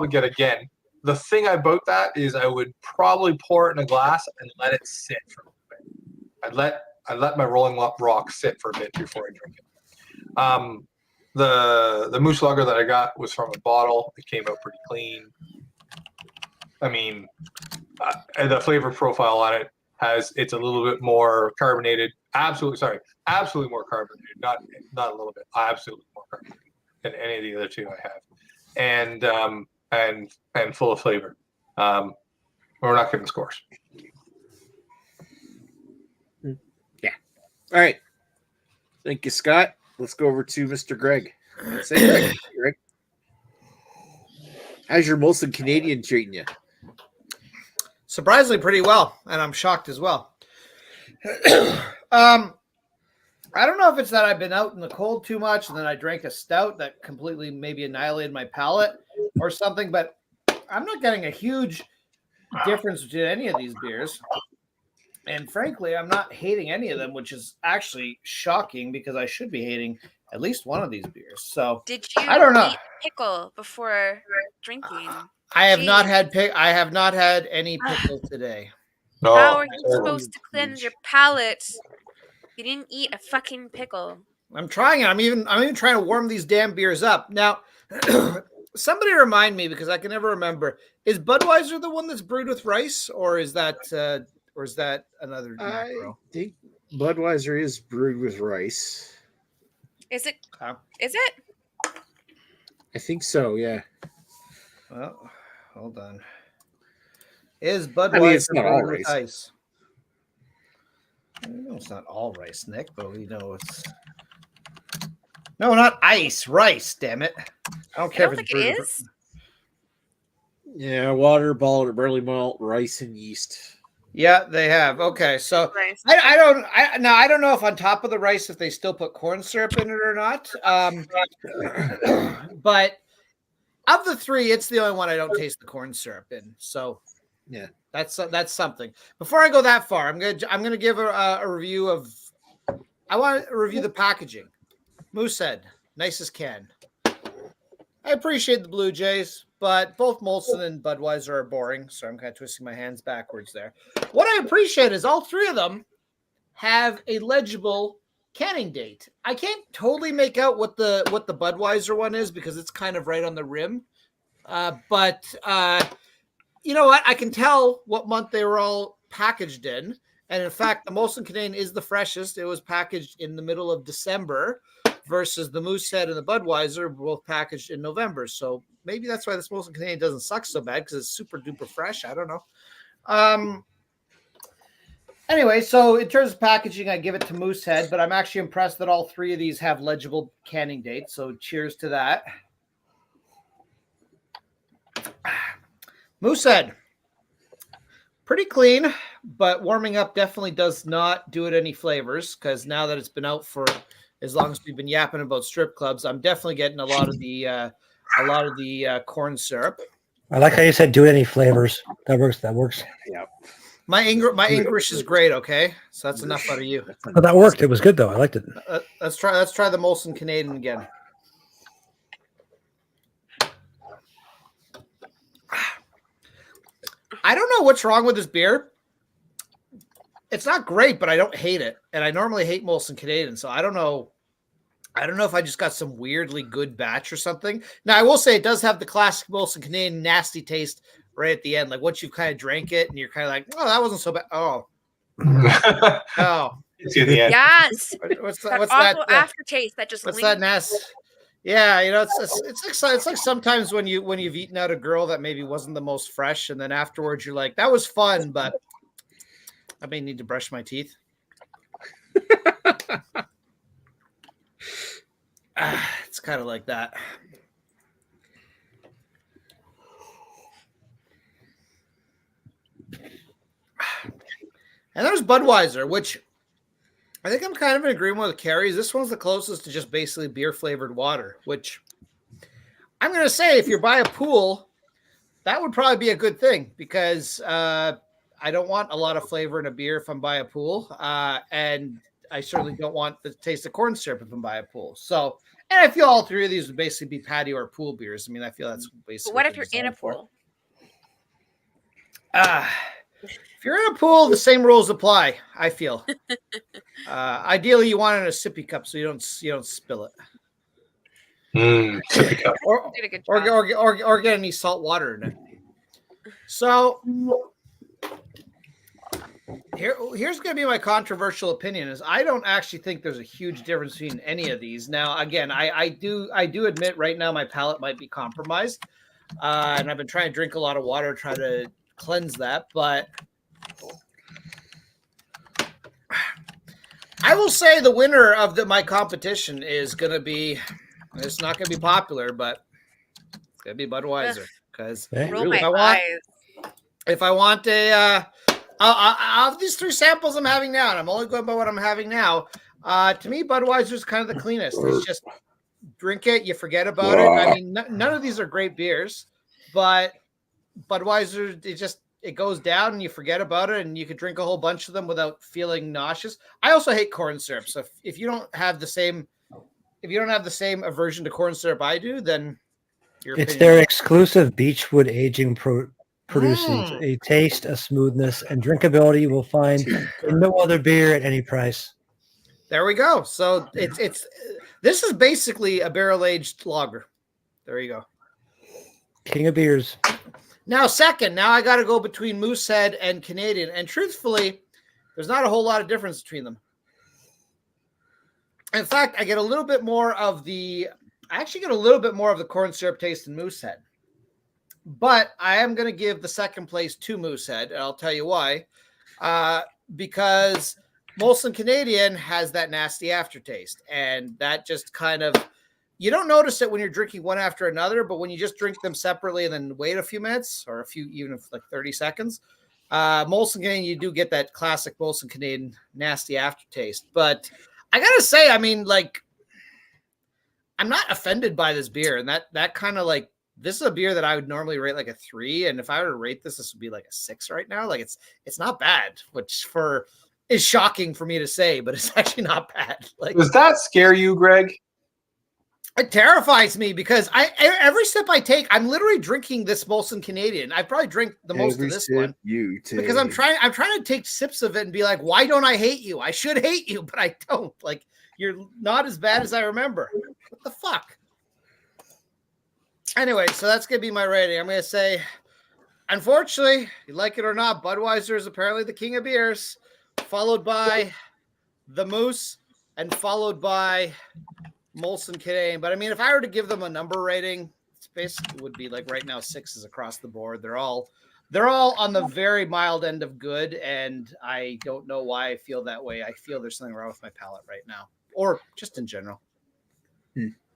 get again. The thing about that is I would probably pour it in a glass and let it sit for a bit. I'd let my Rolling Rock sit for a bit before I drink it. The Moose Lager that I got was from a bottle. It came out pretty clean. I mean, the flavor profile on it it's a little bit more carbonated. Absolutely more carbonated. Not a little bit. Absolutely more carbonated than any of the other two I have, and full of flavor. We're not giving scores. Yeah. All right. Thank you, Scott. Let's go over to Mr. Greg. Say Greg. How's your Molson Canadian treating you? Surprisingly pretty well, and I'm shocked as well. I don't know if it's that I've been out in the cold too much and then I drank a stout that completely maybe annihilated my palate or something, but I'm not getting a huge difference between any of these beers. And frankly, I'm not hating any of them, which is actually shocking because I should be hating at least one of these beers. So did you I don't know. Eat pickle before drinking? I have not had any pickle today. No. How are you supposed to cleanse your palate? You didn't eat a fucking pickle. I'm trying it. I'm even trying to warm these damn beers up. Now, somebody remind me because I can never remember. Is Budweiser the one that's brewed with rice, or is that another macro? I think Budweiser is brewed with rice. Is it? Is it? I think so. Yeah. Well, hold on. Is Budweiser it's not all brewed with rice. ice? No, it's not all rice, Nick, but we know it's. No, not ice, rice. Damn it! I don't I care don't if it's think it brewed. is. Yeah, water, barley malt, rice, and yeast. Yeah, they have. Okay, so Rice. I don't know if on top of the rice if they still put corn syrup in it or not. But of the three, it's the only one I don't taste the corn syrup in. So Yeah. that's something. Before I go that far, I'm gonna give a review of. I want to review the packaging. Moosehead, nicest can. I appreciate the Blue Jays, but both Molson and Budweiser are boring, so I'm kind of twisting my hands backwards there. What I appreciate is all three of them have a legible canning date. I can't totally make out what the Budweiser one is because it's kind of right on the rim. But you know what? I can tell what month they were all packaged in. And in fact, the Molson Canadian is the freshest. It was packaged in the middle of December versus the Moosehead and the Budweiser were both packaged in November. So maybe that's why this Molson Canadian doesn't suck so bad because it's super duper fresh. I don't know. Anyway, so in terms of packaging, I give it to Moosehead, but I'm actually impressed that all three of these have legible canning dates. So cheers to that. Moosehead, pretty clean, but warming up definitely does not do it any flavors because now that it's been out for as long as we've been yapping about strip clubs, I'm definitely getting a lot of the corn syrup. I like how you said do it any flavors. That works. Yeah. My English is great. Okay, so that's enough out of you. But that worked. It was good though. I liked it. Let's try the Molson Canadian again. I don't know what's wrong with this beer. It's not great, but I don't hate it. And I normally hate Molson Canadian, so I don't know. I don't know if I just got some weirdly good batch or something. Now, I will say it does have the classic Molson Canadian nasty taste right at the end. Like once you've kind of drank it and you're kind of like, oh, that wasn't so bad. Oh. Oh. See the end. Yes. What's That what's awful that? aftertaste that just What's lingers. that nasty? Yeah, you know, it's like sometimes when you've eaten out a girl that maybe wasn't the most fresh, and then afterwards you're like, that was fun, but I may need to brush my teeth. It's kind of like that. And there's Budweiser, which I think I'm kind of in agreement with Carrie's. This one's the closest to just basically beer flavored water, which I'm going to say if you're by a pool, that would probably be a good thing because I don't want a lot of flavor in a beer if I'm by a pool. And I certainly don't want the taste of corn syrup if I'm by a pool. So, and I feel all three of these would basically be patio or pool beers. I mean, I feel that's basically. But what if you're in a pool? If you're in a pool, the same rules apply. I feel. Ideally, you want it in a sippy cup so you don't spill it. Sippy cup. Did a good job. Or get any salt water in it. So here's going to be my controversial opinion: is I don't actually think there's a huge difference between any of these. Now, again, I do admit right now my palate might be compromised, and I've been trying to drink a lot of water, try to cleanse that, but. I will say the winner of my competition is going to be, it's not going to be popular, but it's going to be Budweiser. Because if I want of these three samples I'm having now, and I'm only going by what I'm having now, to me, Budweiser is kind of the cleanest. It's just drink it, you forget about it. I mean, none of these are great beers, but Budweiser, it goes down and you forget about it and you could drink a whole bunch of them without feeling nauseous. I also hate corn syrup. So if you don't have the same aversion to corn syrup I do, then it's their exclusive Beechwood aging produces a taste, a smoothness, and drinkability you will find in no other beer at any price. There we go. So this is basically a barrel-aged lager. There you go. King of beers. Now I got to go between Moosehead and Canadian. And truthfully, there's not a whole lot of difference between them. In fact, I get a little bit more of the corn syrup taste in Moosehead. But I am going to give the second place to Moosehead, and I'll tell you why. Because Molson Canadian has that nasty aftertaste, and that just kind of, you don't notice it when you're drinking one after another, but when you just drink them separately and then wait a few minutes or even if like 30 seconds, Molson Canadian, you do get that classic Molson Canadian nasty aftertaste. But I gotta say, I mean, like, I'm not offended by this beer, and that kind of like, this is a beer that I would normally rate like a 3, and if I were to rate this would be like a 6 right now. Like it's not bad, which is shocking for me to say, but it's actually not bad. Like, Does that scare you, Greg? It terrifies me because every sip I take, I'm literally drinking this Molson Canadian. I probably drink the most of this one because I'm trying to take sips of it and be like, why don't I hate you? I should hate you, but I don't. Like, you're not as bad as I remember. What the fuck? Anyway, so that's gonna be my rating. I'm gonna say, unfortunately, you like it or not, Budweiser is apparently the king of beers, followed by the Moose, and followed by Molson Canadian. But I mean, if I were to give them a number rating, it's basically would be like right now 6s across the board. They're all on the very mild end of good, and I don't know why I feel that way. I feel there's something wrong with my palate right now, or just in general.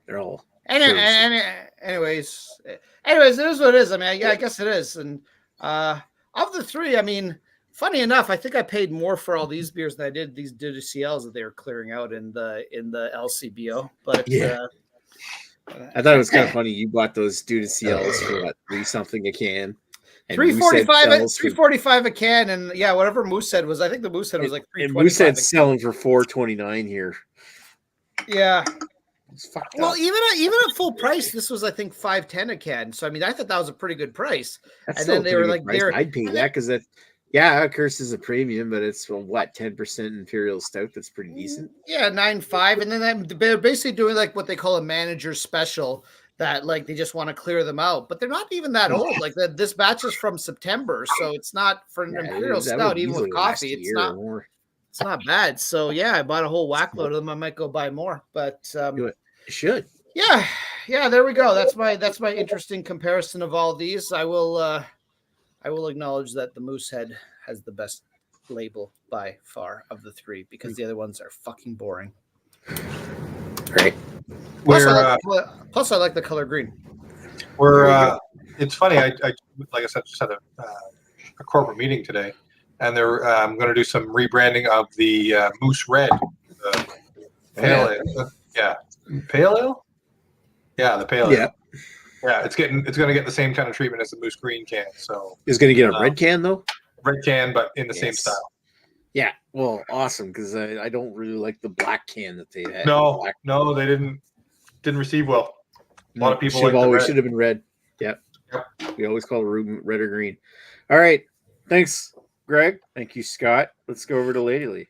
They're all. Anyways, it is what it is. I mean, I guess it is. And of the 3, I mean, funny enough, I think I paid more for all these beers than I did these CLs that they were clearing out in the LCBO. But yeah, I thought it was kind of funny. You bought those CLs for what, $3 something a can? $3.45 a can, and yeah, whatever Moosehead was. I think the Moosehead was like $3.25. And Moosehead's selling for $4.29 here. Yeah. Well, even at full price, this was I think $5.10 a can. So I mean, I thought that was a pretty good price. That's and then they were like, I'd pay that because that, yeah, of course, is a premium, but it's what 10% Imperial Stout. That's pretty decent. Yeah, 9.5, and then they're basically doing like what they call a manager special. That like they just want to clear them out, but they're not even that old. Like this batch is from September, so it's not for an Imperial Stout. Even with coffee, it's not bad. So yeah, I bought a whole whack load of them. I might go buy more, but you should. Yeah. There we go. That's my interesting comparison of all these. I will acknowledge that the Moosehead has the best label by far of the 3 because the other ones are fucking boring. Great. Plus, I like the color green. It's funny. I like I said, just had a corporate meeting today, and I'm going to do some rebranding of the Moose Red, pale ale. Yeah, pale ale. Yeah, the pale ale. Yeah, it's going to get the same kind of treatment as the Moose Green can. So it's going to get a red can though. Red can, but in the same style. Yeah, well, awesome because I don't really like the black can that they had. No, they didn't receive well. A lot of people should have been red. Yep. We always call it red or green. All right. Thanks, Greg. Thank you, Scott. Let's go over to Lady Lee.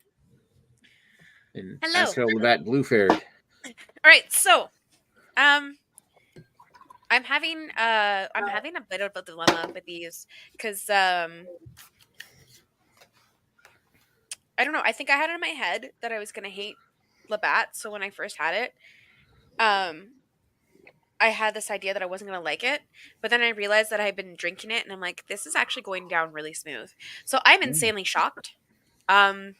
And hello. Ask how that blue fared. All right, so I'm having a bit of a dilemma with these because I don't know. I think I had it in my head that I was gonna hate Labatt. So when I first had it, I had this idea that I wasn't going to like it, but then I realized that I've been drinking it and I'm like, this is actually going down really smooth. So I'm insanely shocked. I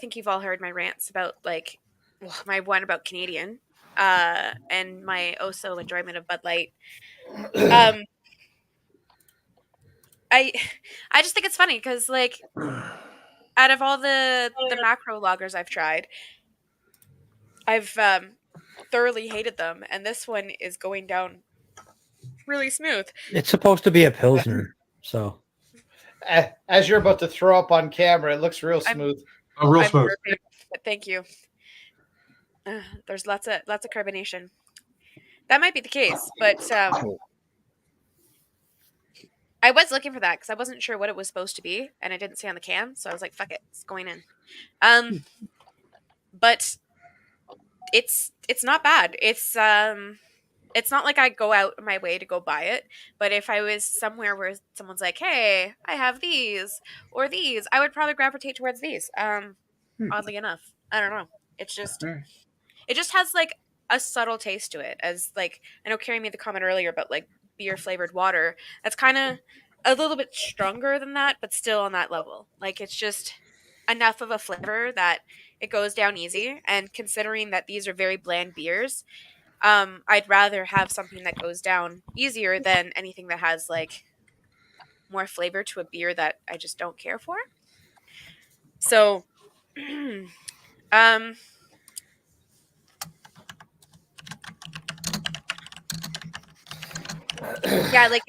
think you've all heard my rants about like my one about Canadian, and my so enjoyment of Bud Light. I just think it's funny because like out of all the macro lagers I've tried, I've thoroughly hated them, and this one is going down really smooth. It's supposed to be a Pilsner, so. As you're about to throw up on camera, it looks real smooth. Real smooth. Thank you. There's lots of carbonation. That might be the case, but I was looking for that because I wasn't sure what it was supposed to be, and I didn't see on the can, so I was like, "Fuck it, it's going in." But it's not bad. It's not like I go out my way to go buy it, but if I was somewhere where someone's like, "Hey, I have these or these," I would probably gravitate towards these. Oddly enough, I don't know. It's just it just has like a subtle taste to it. As like I know Carrie made the comment earlier about like beer flavored water. That's kind of a little bit stronger than that, but still on that level. Like it's just enough of a flavor that it goes down easy. And considering that these are very bland beers, I'd rather have something that goes down easier than anything that has like more flavor to a beer that I just don't care for. So, um, yeah, like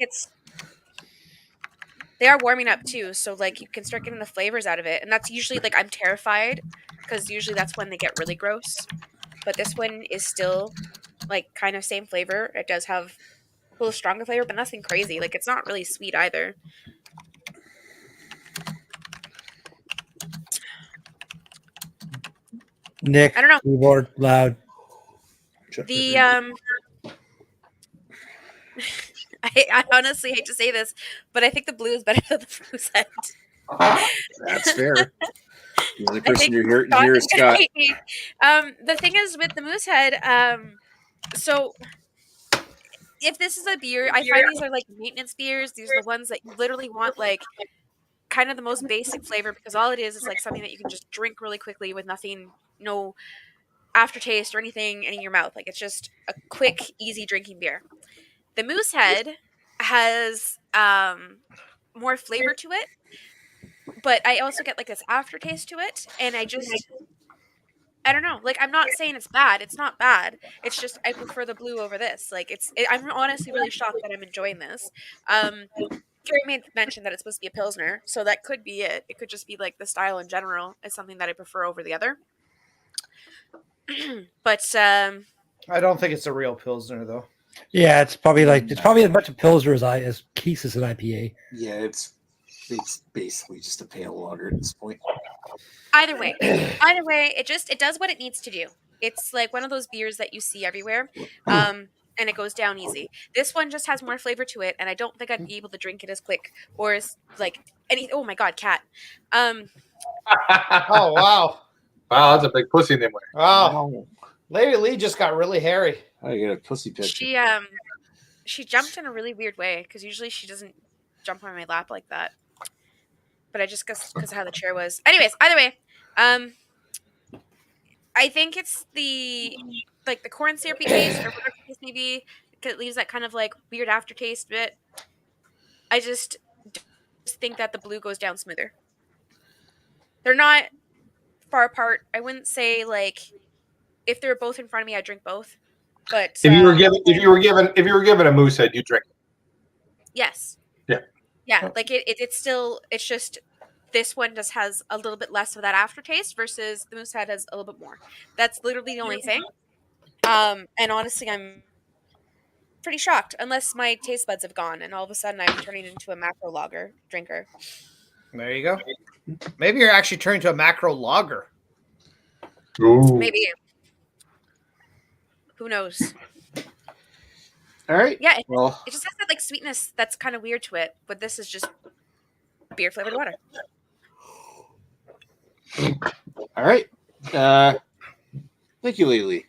they are warming up too, so like you can start getting the flavors out of it, and that's usually like I'm terrified because usually that's when they get really gross. But this one is still like kind of same flavor. It does have a little stronger flavor, but nothing crazy. Like it's not really sweet either. Nick, I don't know. keyboard loud. The I honestly hate to say this, but I think the blue is better than the Moosehead. That's fair. The only I person think you're Scott here is is gonna Scott. hate me. The thing is with the Moosehead, so if this is a beer, I find these are like maintenance beers. These are the ones that you literally want like kind of the most basic flavor because all it is like something that you can just drink really quickly with nothing, no aftertaste or anything in your mouth. Like it's just a quick, easy drinking beer. The Moosehead has more flavor to it, but I also get like this aftertaste to it, and I don't know. Like I'm not saying it's bad. It's not bad. It's just I prefer the blue over this. Like I'm honestly really shocked that I'm enjoying this. Um, Carrie made mention that it's supposed to be a pilsner, so that could be it. It could just be like the style in general is something that I prefer over the other. But I don't think it's a real pilsner though. Yeah, it's probably as much a pilsner as Keith is an IPA. Yeah, it's basically just a pale lager at this point. either way, it does what it needs to do. It's like one of those beers that you see everywhere. And it goes down easy. This one just has more flavor to it, and I don't think I'd be able to drink it as quick or as like any. Oh my god, cat! Oh wow, Wow, that's a big pussy name. wow. Lady Lee just got really hairy. I got a pussy picture. She jumped in a really weird way because usually she doesn't jump on my lap like that. But I just because of how the chair was. Anyways, either way, I think it's the corn syrupy taste or whatever the case may be. It leaves that kind of like weird aftertaste bit. I just think that the blue goes down smoother. They're not far apart. I wouldn't say like if they were both in front of me, I'd drink both. But If you were given a Moosehead, you drink it. yes, Yeah. yeah, like it's still it's just this one just has a little bit less of that aftertaste versus the Moosehead has a little bit more. That's literally the only thing. And honestly, I'm pretty shocked unless my taste buds have gone and all of a sudden I'm turning into a macro lager drinker. There you go. Maybe you're actually turning to a macro lager. Ooh. Maybe. Who knows? All right. Yeah, it Well, just has that like sweetness that's kind of weird to it, but this is just beer flavored water. all right. Thank you, Lily.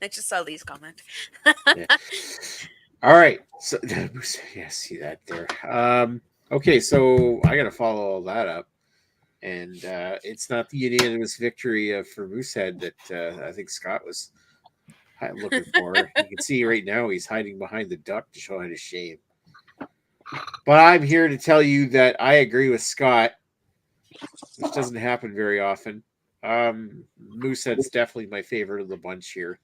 I just saw Lee's comment. Yeah. All right. So yeah, see that there. Okay, so I gotta follow all that up. And it's not the unanimous victory for Moosehead that I think Scott was looking for. You can see right now he's hiding behind the duck to show his shame. But I'm here to tell you that I agree with Scott, which doesn't happen very often. Moosehead's definitely my favorite of the bunch here.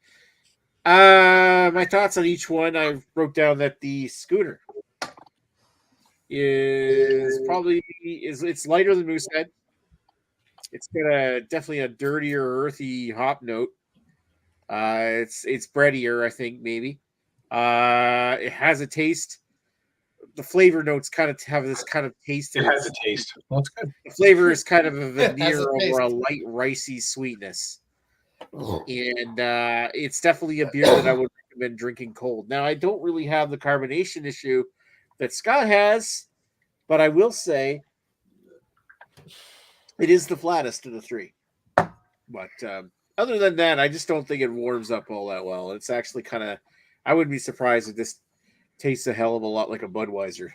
My thoughts on each one, I wrote down that the Schooner is it's lighter than Moosehead. It's got definitely a dirtier, earthy hop note. It's breadier, I think, maybe. It has a taste. The flavor notes kind of have this kind of taste. It has a taste. Well, that's good. The flavor is kind of a veneer a over a light, ricey sweetness. And it's definitely a beer that I would recommend drinking cold. Now, I don't really have the carbonation issue that Scott has, but I will say it is the flattest of the three. But other than that, I just don't think it warms up all that well. It's actually kind of, I wouldn't be surprised if this tastes a hell of a lot like a Budweiser,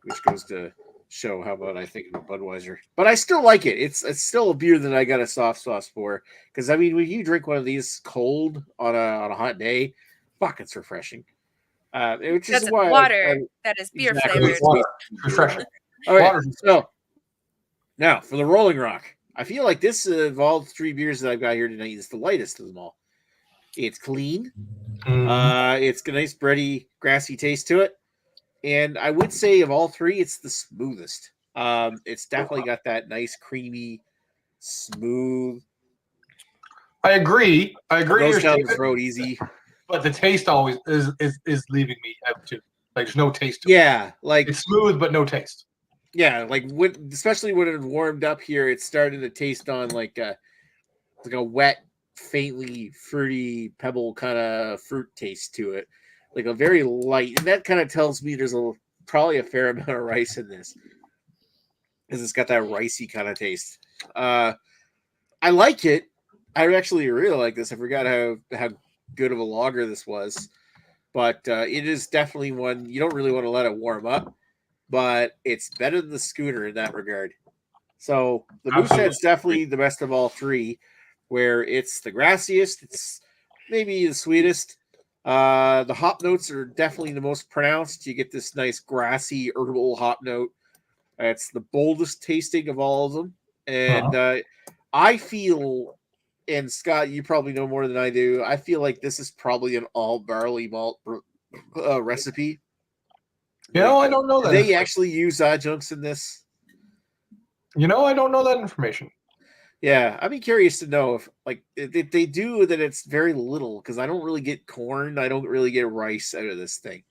which goes to show how about I think of Budweiser. But I still like it. It's still a beer that I got a soft sauce for. Because I mean, when you drink one of these cold on a hot day, fuck, it's refreshing. Which is That's why water that is beer exactly, flavored. it's Water. Refreshing. All right, Water. so now for the Rolling Rock. I feel like this of all the 3 beers that I've got here tonight is the lightest of them all. It's clean. It's got a nice bready, grassy taste to it. And I would say of all 3, it's the smoothest. It's definitely got that nice, creamy, smooth. I agree. Goes to your down the statement, throat easy. but the taste always is leaving me out too. Like there's no taste to it. Yeah, like It's smooth but no taste. yeah, like especially when it warmed up here, it started to taste on like a wet, faintly fruity pebble kind of fruit taste to it, like a very light, and that kind of tells me there's probably a fair amount of rice in this because it's got that ricey kind of taste. I like it. I actually really like this. I forgot how good of a lager this was, but it is definitely one you don't really want to let it warm up. But it's better than the Schooner in that regard. So the Moosehead's definitely the best of all 3, where it's the grassiest, it's maybe the sweetest. The hop notes are definitely the most pronounced. You get this nice grassy herbal hop note. It's the boldest tasting of all of them. And I feel, and Scott, you probably know more than I do, I feel like this is probably an all barley malt recipe. I don't know that. They actually use adjuncts in this. I don't know that information. Yeah, I'd be curious to know if they do that. It's very little because I don't really get corn. I don't really get rice out of this thing.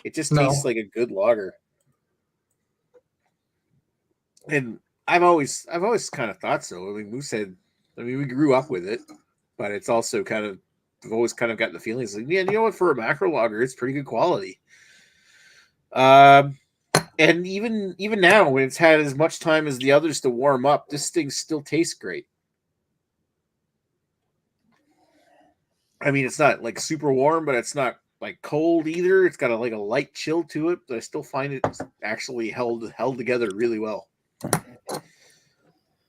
It just tastes like a good lager. And I've always kind of thought so. I mean, Moosehead. I mean, we grew up with it, but it's also kind of I've always kind of gotten the feelings like, yeah, you know what? For a macro lager, it's pretty good quality. And even now, when it's had as much time as the others to warm up, this thing still tastes great. I mean, it's not like super warm, but it's not like cold either. It's got a light chill to it, but I still find it actually held together really well.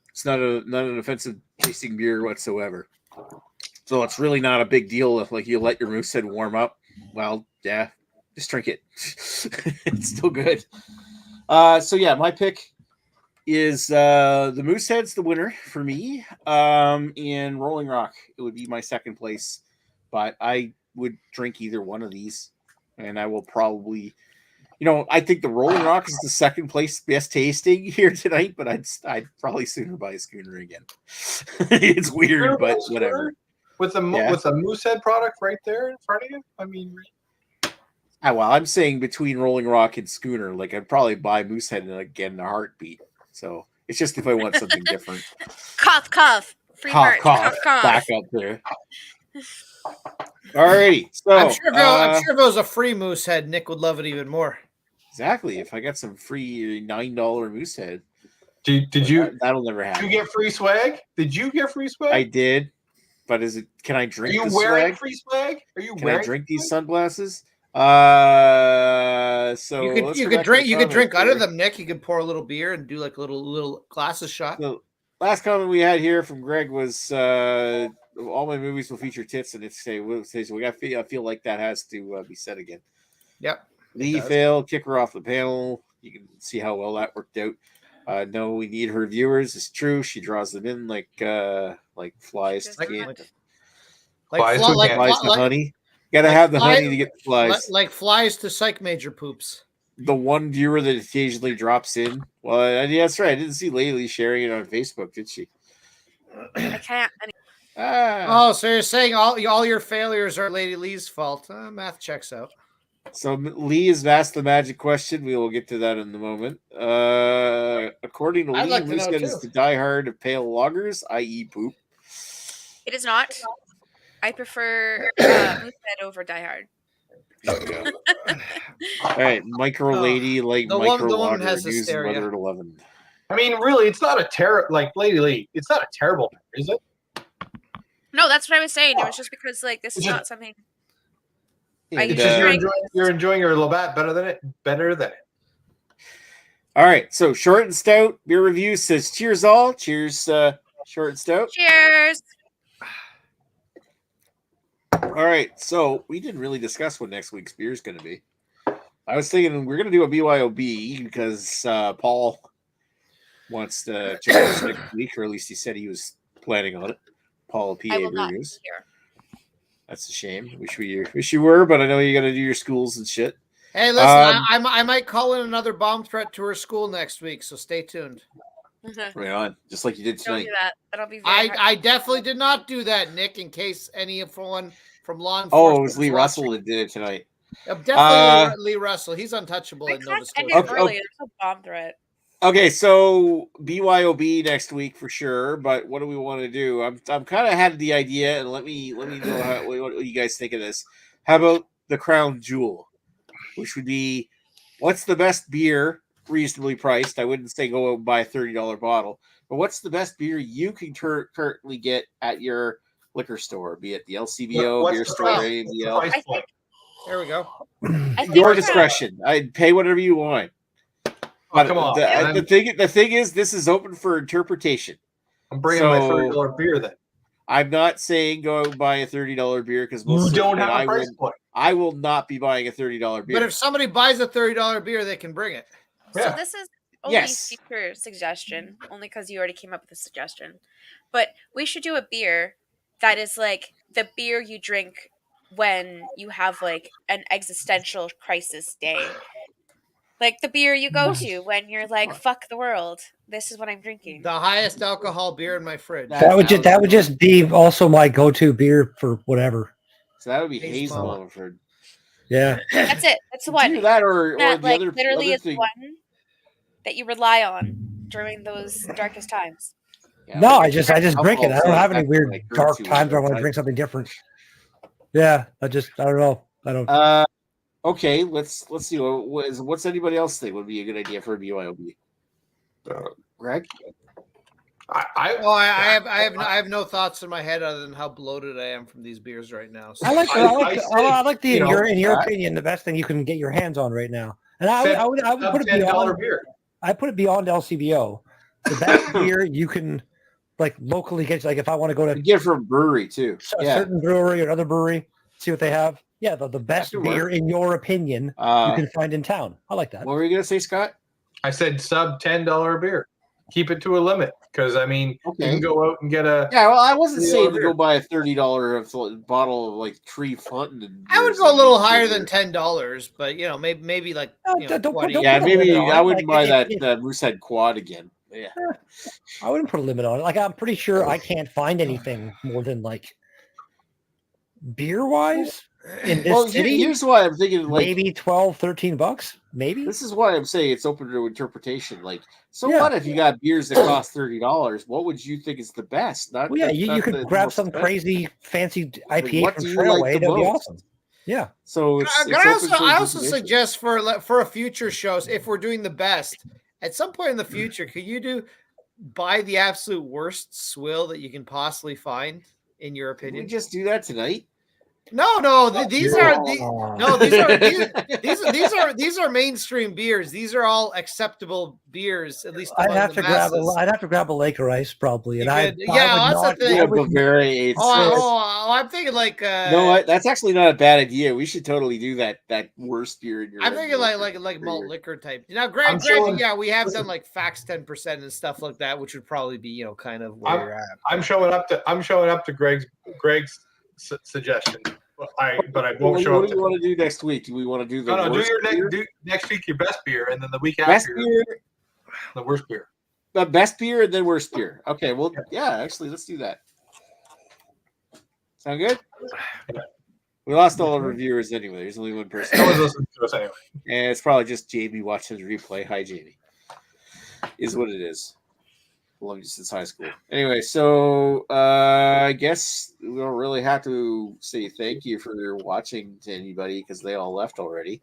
It's not an offensive tasting beer whatsoever. So it's really not a big deal if you let your Moosehead warm up. Well, yeah, just drink it. It's still good. So yeah, my pick is the Moosehead's the winner for me. And Rolling Rock, it would be my second place. But I would drink either one of these. And I will probably, I think the Rolling Rock is the second place best tasting here tonight, but I'd probably sooner buy a Schooner again. It's weird, but whatever. With the Moosehead product right there in front of you? I mean, well, I'm saying between Rolling Rock and Schooner, I'd probably buy Moosehead again in a heartbeat. So it's just if I want something different. Cough, cough. Free Cough, merch. cough. Cough. Back up there. Alrighty. So I'm sure if it was a free Moosehead, Nick would love it even more. Exactly. If I got some free $9 Moosehead. Did you? That'll never happen. Did you get free swag? Did you get free swag? I did. But can I drink Are you the wearing swag? free swag? Can I drink these sunglasses? So you could drink out of them, Nick. You could pour a little beer and do like a little glasses shot. The last comment we had here from Greg was all my movies will feature tits, and it's say so I feel like that has to be said again. Yep. Lee failed, kick her off the panel. You can see how well that worked out. No, we need her viewers. It's true. She draws them in like flies to honey. Got to have the honey to get the flies. Like flies to psych major poops. The one viewer that occasionally drops in. Well, yeah, that's right. I didn't see Laylee sharing it on Facebook, did she? I can't. Oh, so you're saying all your failures are Lady Lee's fault? Math checks out. So Lee has asked the magic question. We will get to that in a moment. According to Lee, Moosehead is the diehard of pale lagers, i.e. poop. It is not. I prefer Moosehead over Die Hard. All right, micro lady micro woman has news hysteria. mother at 11. I mean, really, it's not a Lady Lee. It's not a terrible beer, is it? No, that's what I was saying. It was just because this is not something. And, you're enjoying your Labatt better than it. All right, so short and stout beer review says cheers all. Cheers, short and stout. Cheers. All right, so we didn't really discuss what next week's beer is going to be. I was thinking we're going to do a BYOB because Paul wants to join us next week, or at least he said he was planning on it. Paul PA I will not be Reviews. here. That's a shame. Wish you were, but I know you got to do your schools and shit. Hey, listen, I might call in another bomb threat to her school next week, so stay tuned. Right on, just like you did Don't tonight. do that. That'll be very hard. I definitely did not do that, Nick, in case anyone from law enforcement. Oh, it was Lee Russell that did it tonight. Definitely Lee Russell. He's untouchable. My And no class ended disclosure. early. There's no bomb threat. Okay, so BYOB next week for sure. But what do we want to do? I'm kind of had the idea, and let me know what you guys think of this. How about the crown jewel, which would be what's the best beer reasonably priced? I wouldn't say go out and buy a $30 bottle, but what's the best beer you can currently get at your liquor store, be it the LCBO, What's beer the store, price? ABL. Price I point. think, There we go. I think Your that- discretion. I'd pay whatever you want. Oh, come on. The thing is, this is open for interpretation. I'm bringing my So- $30 beer then. I'm not saying go out and buy a $30 beer because You don't have a price point. I will not be buying a $30 beer. But if somebody buys a $30 beer, they can bring it. So Yeah. this is only Yes. future suggestion, only because you already came up with a suggestion. But we should do a beer that is like the beer you drink when you have like an existential crisis day. Like the beer you go to when you're like, fuck the world. This is what I'm drinking. The highest alcohol beer in my fridge. That That would just be also my go-to beer for whatever. So that would be Hazel. Hazel for Yeah. That's it. That's the one. either that or That the like other literally other is thing. one that you rely on during those darkest times. Yeah, No, like I just drink it. I alcohol's don't have like any weird like dark currency times where I with want to it. drink something different. Yeah, I don't know. I don't. Okay, let's see. What's anybody else think would be a good idea for a BYOB? Greg? I have no thoughts in my head other than how bloated I am from these beers right now. So. I like the you know, in your opinion the best thing you can get your hands on right now. And I would put it $10 beyond beer. I put it beyond LCBO. The best beer you can like locally get. Like if I want to go to You get it from a brewery too. a Yeah. certain brewery or another brewery, see what they have. Yeah, the best could beer work. in your opinion you can find in town. I like that. What were you gonna say, Scott? I said sub $10 beer. Keep it to a limit because I mean you Okay. can go out and get a. Yeah, well, I wasn't saying to beer. go buy a $30 bottle of like Tree Fountain. I would go a little higher than $10, but you know, maybe like No, you know, don't put- 20. don't Yeah, put a maybe limit on I it. wouldn't Like, buy if- that Moosehead quad again. Yeah. I wouldn't put a limit on it. Like I'm pretty sure I can't find anything more than like beer wise in this Well, city. here's why I'm thinking like Maybe $12-13, maybe. this is why I'm saying it's open to interpretation. Like, so Yeah. what if you got beers that cost $30? What would you think is the best? Not Well, yeah, not you could the grab most some expensive. crazy fancy IPA what from do you like Trailway. the That'd be most? awesome. Yeah. So it's Can I open to I also interpretation. suggest for a future shows, if we're doing the best, at some point in the future, could you buy the absolute worst swill that you can possibly find, in your Did we opinion? just do that tonight? No, these are Oh. these are mainstream beers. These are all acceptable beers, at least I'd among have the to grab masses. I'd have to grab a Laker Ice probably, You and I could- yeah, would that's the not. thing. Yeah, I would- Bavaria 8. I'm thinking like You know what? That's actually not a bad idea. We should totally do that worst beer in your I'm thinking regular like beer. malt liquor type. Now, Greg, I'm showing- yeah, we have listen. done like Fax 10% and stuff like that, which would probably be kind of where you're at. I'm showing up to Greg's suggestion. But I won't What show do up. you want to do next week? Do we want to do the No, do worst your beer? next week your best beer, and then the week Best after beer, the worst beer. the best beer, and then worst beer. Okay, well, yeah, actually, let's do that. Sound good? We lost all our reviewers anyway. There's only one person, No one's listening to us anyway. and it's probably just Jamie watching the replay. Hi, Jamie. Is what it is. Love you since high school. Anyway, so I guess we don't really have to say thank you for watching to anybody because they all left already.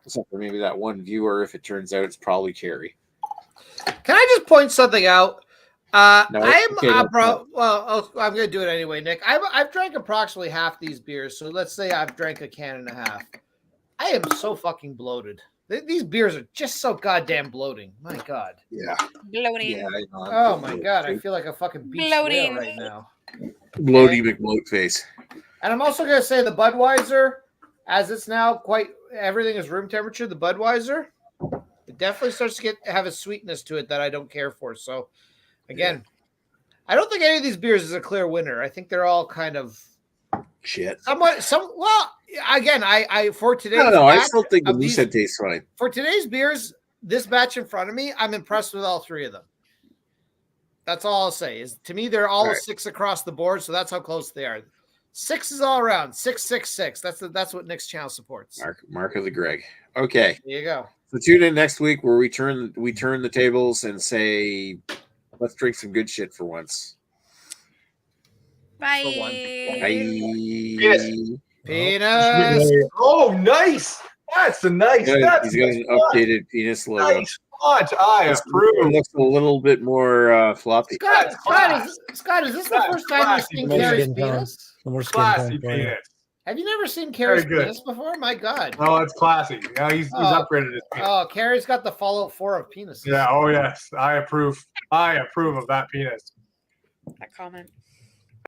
Except for maybe that one viewer, if it turns out it's probably Carrie. Can I just point something out? No, I'm okay, no, I'm going to do it anyway, Nick. I've drank approximately half these beers, so let's say I've drank a can and a half. I am so fucking bloated. These beers are just so goddamn bloating. My God. Yeah. Bloating. Yeah. I know. Oh my God. I feel like a fucking beach whale Bloating. right now. Bloaty McBloat face. And I'm also going to say the Budweiser, as it's now everything is room temperature, the Budweiser, it definitely starts to have a sweetness to it that I don't care for. So, again, I don't think any of these beers is a clear winner. I think they're all kind of shit. Well, again, I for today's No, I still think the Moosehead tastes fine. For today's beers, this batch in front of me, I'm impressed with all three of them. That's all I'll say. Is to me, they're all 6 across the board, so that's how close they are. 6 is all around. 666. That's what Nick's channel supports. Mark of the Greg. Okay. There you go. So tune in next week where we turn the tables and say, let's drink some good shit for once. Bye. Bye. Penis. Oh, nice. That's a nice. He's got an updated penis logo. Nice font. I approve. It looks a little bit more floppy. Scott, is this the first time you've seen Carrie's penis? Classy penis. Have you never seen Carrie's penis before? My God. Oh, it's classy. Yeah, he's upgraded his penis. Oh, Carrie's got the Fallout 4 of penises. Yeah. Oh, yes. I approve. I approve of that penis. That comment.